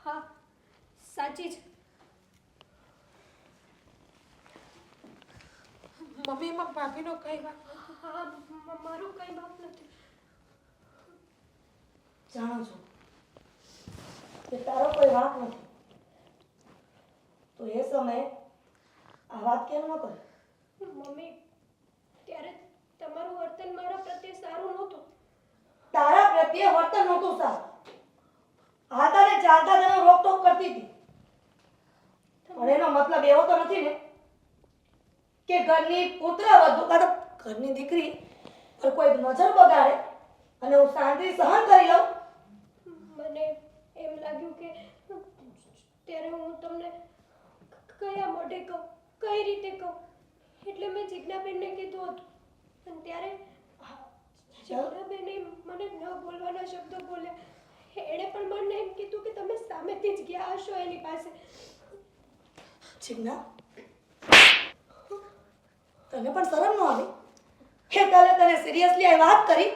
હા સાચી છે. મમ્મી એમાં ભાભીનો કઈ વાત. હા મારું કંઈ બાપ નથી. જાણો છો કે તારો કોઈ વાંક નથી, તો એ સમયે આ વાત કેમ ન કરે? મમ્મી ત્યારે તમારું વર્તન મારા પ્રત્યે સારું નહોતું. તારા પ્રત્યે વર્તન નહોતું સારું. આ તારે ચાલતા તને રોકટોક કરતી હતી. પણ એનો મતલબ એવો તો નથી ને કે ઘરની પુત્ર વધુ કાં તો ઘરની દીકરી પર કોઈ નજર બગાડે અને હું શાંતિ સહન કરી લઉં. મને એમ લાગ્યું કે ત્યારે હું તમને કયા મોઢે કહું, કઈ રીતે કહું, એટલે મેં જિજ્ઞાબેનને કીધું હતું. અને ત્યારે જિજ્ઞાબેને મને ન બોલવાના શબ્દો બોલ્યા. એણે પણ મને એમ કીધું કે તમે સામેથી જ ગયા હશો એની પાસે. જીજ્ઞા, તને પણ શરમ ન આવી? હે કાલે તને સિરિયસલી આ વાત કરી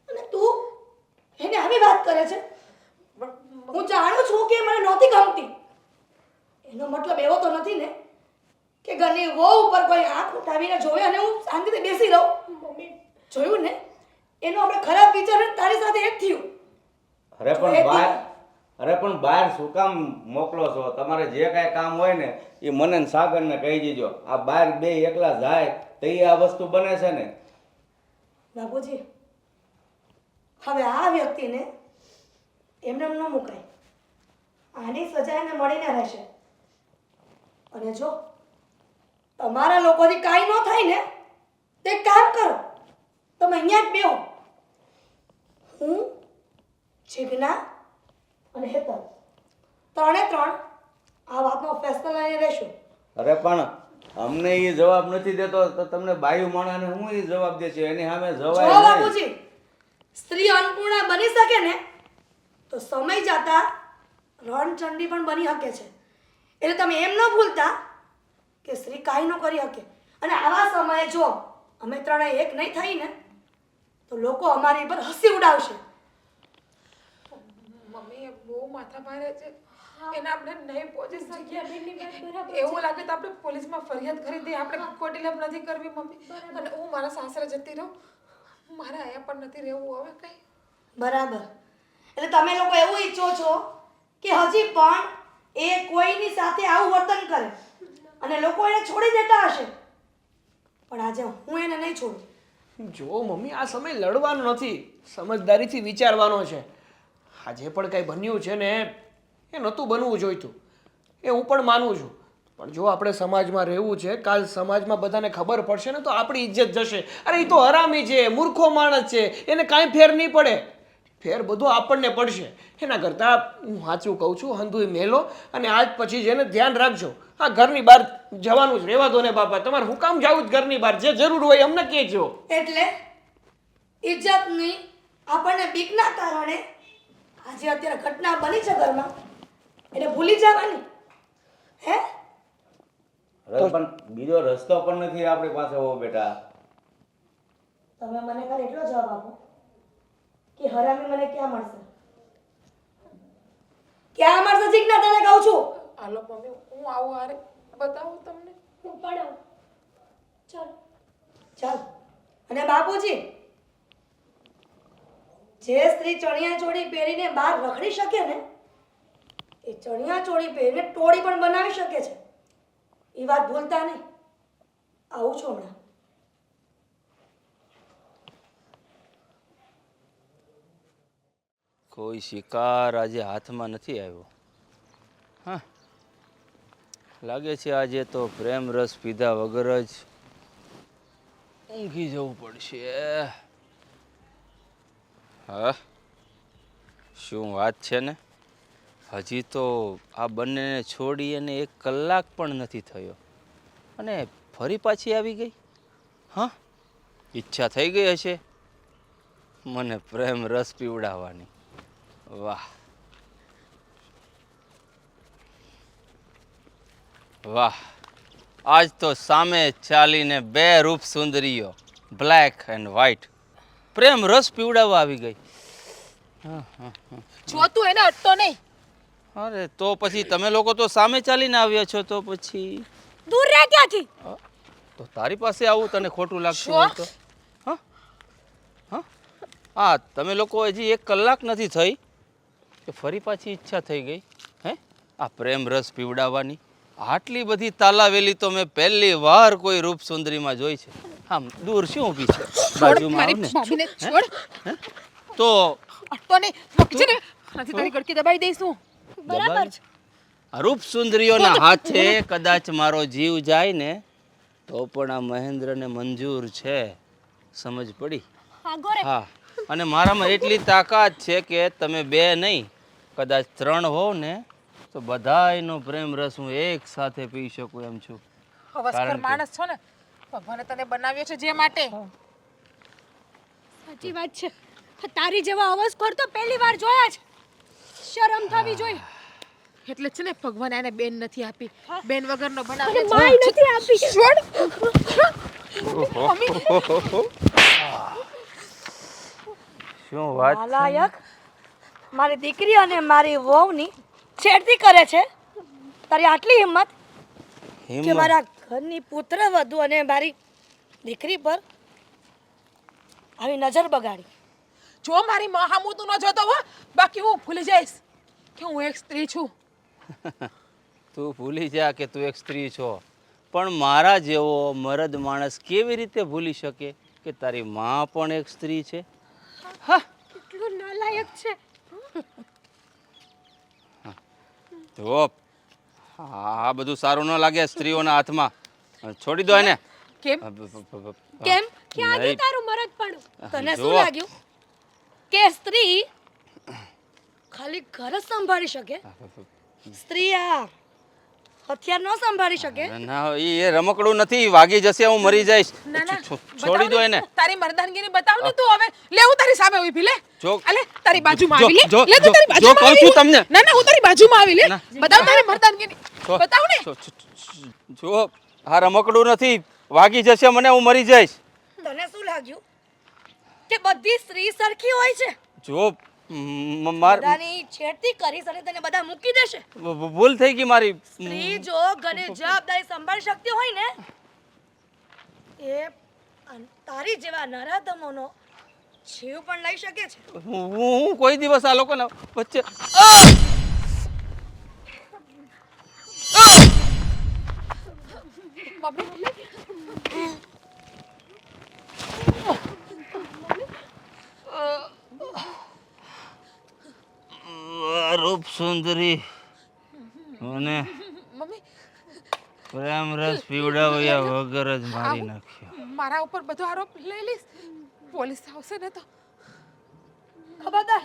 અને તું એને આવી વાત કરે છે? હું જાણું છું કે મને નહોતી ગમતી. એનો મતલબ એવો તો નથી ને કે ઘરની વહુ ઉપર કોઈ આંખ ઉઠાવીને જોવે અને હું શાંતિથી બેસી રહું. જોયું ને, એનો આપણે ખરાબ વિચાર તારી સાથે એક થયું. અરે પણ બહાર શું કામ મોકલો છો? તમારે જે કાંઈ કામ હોય ને એ મને ને સાગરને કહી દીજો. આ બહાર બે એકલા જાય તો આ વસ્તુ બને છે ને. બાબુજી, હવે આ વ્યક્તિને એમને ન મુકાય. આની સજા એને મળીને રહેશે. અને જો તમારા લોકોથી કાંઈ ન થાય ને તો એક કામ કરો, તમે અહીંયા જ બેહો. હું, જીજ્ઞા અને હેતલ ત્રણે ત્રણ આ વાતનો ફેસલો લઈને રહેશું. અરે પણ અમને એ જવાબ નથી દેતો તો તમને બાયુ માણાને હું એ જવાબ દેશે? એની સામે જો જવાય નહીં. બાબુજી, સ્ત્રી અન્નપૂર્ણા બની શકે ને તો સમય જતા રણચંડી પણ બની શકે છે. એટલે તમે એમ ન ભૂલતા કે સ્ત્રી કાંઈ ન કરી શકે. અને આવા સમયે જો અમે ત્રણેય એક નહીં થઈ ને તો લોકો અમારી પર હસી ઉડાવશે. મમ્મી એ બહુ માથા ભારે છે, એને આપણે નહીં પહોંચી શકીએ. એવું લાગે તો આપણે પોલીસમાં ફરિયાદ કરી દઈએ. આપણે ખોટી લપ નથી કરવી મમ્મી. અને હું મારા સાસરે જતી રહું, મારે અહીંયા પણ નથી રહેવું હવે કંઈ. બરાબર. એટલે તમે લોકો એવું ઈચ્છો છો કે હજી પણ એ કોઈની સાથે આવું વર્તન કરે અને લોકો એને છોડી દેતા હશે. પણ આજે હું એને નહીં છોડું. જો મમ્મી, આ સમય લડવાનો નથી, સમજદારીથી વિચારવાનો છે. આ જે પણ કંઈ બન્યું છે ને એ નહોતું બનવું જોઈતું, એ હું પણ માનું છું. પણ જો આપણે સમાજમાં રહેવું છે, કાલ સમાજમાં બધાને ખબર પડશે ને તો આપણી ઇજ્જત જશે. અરે એ તો હરામી છે, મૂર્ખો માણસ છે, એને કાંઈ ફેર નહીં પડે. ફેર બધો આપણને પડશે. એના કરતાં હું સાચું કહું છું, હંધુય મેલો અને આજ પછી જેને ધ્યાન રાખજો. આ ઘરની બહાર જવાનું જ રહેવા દો ને બાપા. તમારે હું કામ જાવું જ ઘરની બહાર? જે જરૂર હોય અમને કહેજો. એટલે ઇજ્જતની આપણને બીકના કારણે આજે અત્યારે ઘટના બની છે ઘરમાં, એને ભૂલી જવાની હે? પણ બીજો રસ્તો પણ નથી આપણી પાસે. હો બેટા, તમે મને ખાલી એટલો જવાબ આપો કે હરામી મને ક્યાં મળશે? ક્યાં મળશે જીજ્ઞા, તને કહું છું. હાલો મમ્મી, હું આવું હારે બતાવું તમને. હું પડાવ. ચાલ ચાલ. અને બાપુજી, જે સ્ત્રી ચણિયા ચોળી પહેરીને બહાર રખડી શકે ને એ ચણિયા ચોળી પહેરીને ટોળી પણ બનાવી શકે છે. એ વાત ભૂલતા નહીં. આવું છું હમણાં. કોઈ શિકાર આજે હાથમાં નથી આવ્યો. હા, લાગે છે આજે તો પ્રેમ રસ પીધા વગર જ ઊંઘી જવું પડશે. હા, શું વાત છે ને, હજી તો આ બંનેને છોડી અને 1 કલાક પણ નથી થયો અને ફરી પાછી આવી ગઈ. હા, ઈચ્છા થઈ ગઈ હશે મને પ્રેમ રસ પીવડાવવાની. વાહ વાહ, આજ તો સામે ચાલીને 2 રૂપ સુંદરીઓ બ્લેક એન્ડ વ્હાઈટ પ્રેમ રસ પીવડાવવા આવી ગઈ. જો તું એને અટતો નહીં. અરે તો પછી તમે લોકો તો સામે ચાલીને આવ્યા છો, તો પછી દૂર રહે ક્યાંથી? તો તારી પાસે આવું તને ખોટું લાગતું હોય તો? હા હા હા, તમે લોકો હજી 1 કલાક નથી થઈ કે ફરી પાછી ઈચ્છા થઈ ગઈ હે આ પ્રેમ રસ પીવડાવવાની? આટલી બધી તાલાવેલી તો મેં પહેલી વાર કોઈ રૂપ સુંદરીમાં જોઈ છે. આમ દૂર શું ઊભી છે? બાજુમાં આવ ને. ભાભીને છોડ. તો અટતો નહીં. બાકી છે ને નથી તારી ગડકી દબાઈ દઈશું. બરાબર છે. આ રૂપ સુંદરીઓના હાથે કદાચ મારો જીવ જાય ને તો પણ આ મહેન્દ્રને મંજૂર છે. સમજ પડી? હા ગોરે. હા, અને મારામાં એટલી તાકાત છે કે તમે 2 નહીં કદાચ 3 હોવ ને તો બધાયનો પ્રેમ રસ હું એક સાથે પી શકું એમ છું. અવસ્કર માણસ છો ને, ભગવાને તને બનાવ્યો છે જે માટે. સાચી વાત છે. તારી જેવા અવસખોર તો પહેલી વાર જોયા છે. શરમ થવી જોઈએ. એટલે છે ને ભગવાને આને બેન નથી આપી, બેન વગરનો અને બનાવ્યો માય નથી આપી. છે. છોડ. શું વાત છે? નાલાયક મારી દીકરી અને મારી વહુની છેડતી કરે છે. તારી આટલી હિંમત કે હિંમત મારા ઘરની પુત્ર વધુ અને મારી દીકરી પર આવી નજર બગાડી. જો મારી માં હામું તું ન જોતો હો, બાકી હું ભૂલી જઈશ કે હું એક સ્ત્રી છું. તું ભૂલી જા કે તું એક સ્ત્રી છો, પણ મારા જેવો મરદ માણસ કેવી રીતે ભૂલી શકે કે તારી માં પણ એક સ્ત્રી છે? કેટલું નાલાયક છે. જો આ બધું સારું ન લાગે સ્ત્રીઓના હાથમાં. છોડી દો એને. કેમ? કેમ? ક્યાં નહીં. ગયું તારું મરદપણું? તને જો. શું લાગ્યું કે સ્ત્રી ખાલી ઘર જ સંભાળી શકે? સ્ત્રી આ હથિયાર ન સંભાળી શકે? ના એ રમકડું નથી, વાગી જશે હું મરી જઈશ. ના ના છોડી દો એને. તારી મર્દાનગીરી બતાવ ને તું હવે. લે હું તારી સામે ઊભી લે. જો. અલે તારી બાજુમાં જો, આવી લે. જો, લે તું તારી જો, બાજુમાં કહું આવી છું લે. તમને. ના ના હું તારી બાજુમાં આવી લે. ના. બતાવ તારી મર્દાનગીરી. બતાવ ને. જો આ રમકડું નથી, વાગી જશે મને હું મરી જઈશ. તને શું લાગ્યું કે બધી સ્ત્રી સરખી હોય છે? જો માર બધાની છેડતી કરીશ અને તને બધા મૂકી દેશે? ભૂલ થઈ ગઈ મારી. સ્ત્રી જો ઘરની જવાબદારી સંભાળી શકતી હોય ને એ તારી જેવા નરાધમોનો જીવ પણ લઈ શકે છે. હું કોઈ દિવસ આ લોકોના વચ્ચે રૂપ સુંદરી મને મમ્મી પ્રેમ રસ પીવડાવ્યા વગર જ મારી નાખ્યો. મારા ઉપર બધો આરોપ લઈ લઈશ. પોલીસ આવશે ને તો. ખબરદાર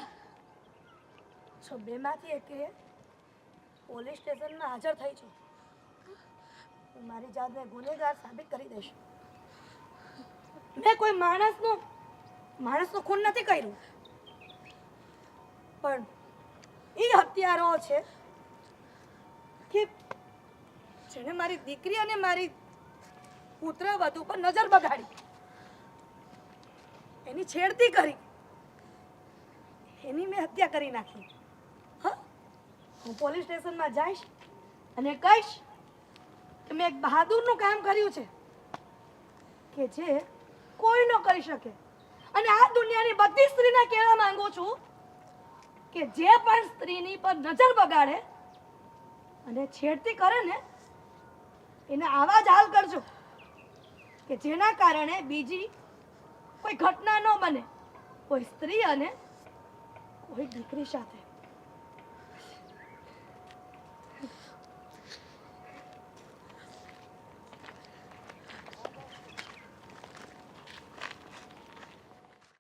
જો બેમાંથી એકે પોલીસ સ્ટેશનમાં હાજર થઈ છું હું મારી જાતને ગુનેગાર સાબિત કરી દઈશ. મેં કોઈ માણસનું ખૂન નથી કર્યું, પણ એ હત્યારો છે કે જેણે મારી દીકરી અને મારી પુત્ર વધુ પર નજર બગાડી, એની છેડતી કરી, એની મેં હત્યા કરી નાખી. હા, હું પોલીસ સ્ટેશનમાં જઈશ અને કહીશ કે મેં એક બહાદુરનું કામ કર્યું છે કે જે કોઈ ન કરી શકે. અને આ દુનિયાની બધી સ્ત્રીને કહેવા માંગુ છું કે જે પણ સ્ત્રીની પર નજર બગાડે અને છેડતી કરે ને એને આવા જ હાલ કરજો કે જેના કારણે બીજી કોઈ ઘટના ન બને કોઈ સ્ત્રી અને કોઈ દીકરી સાથે.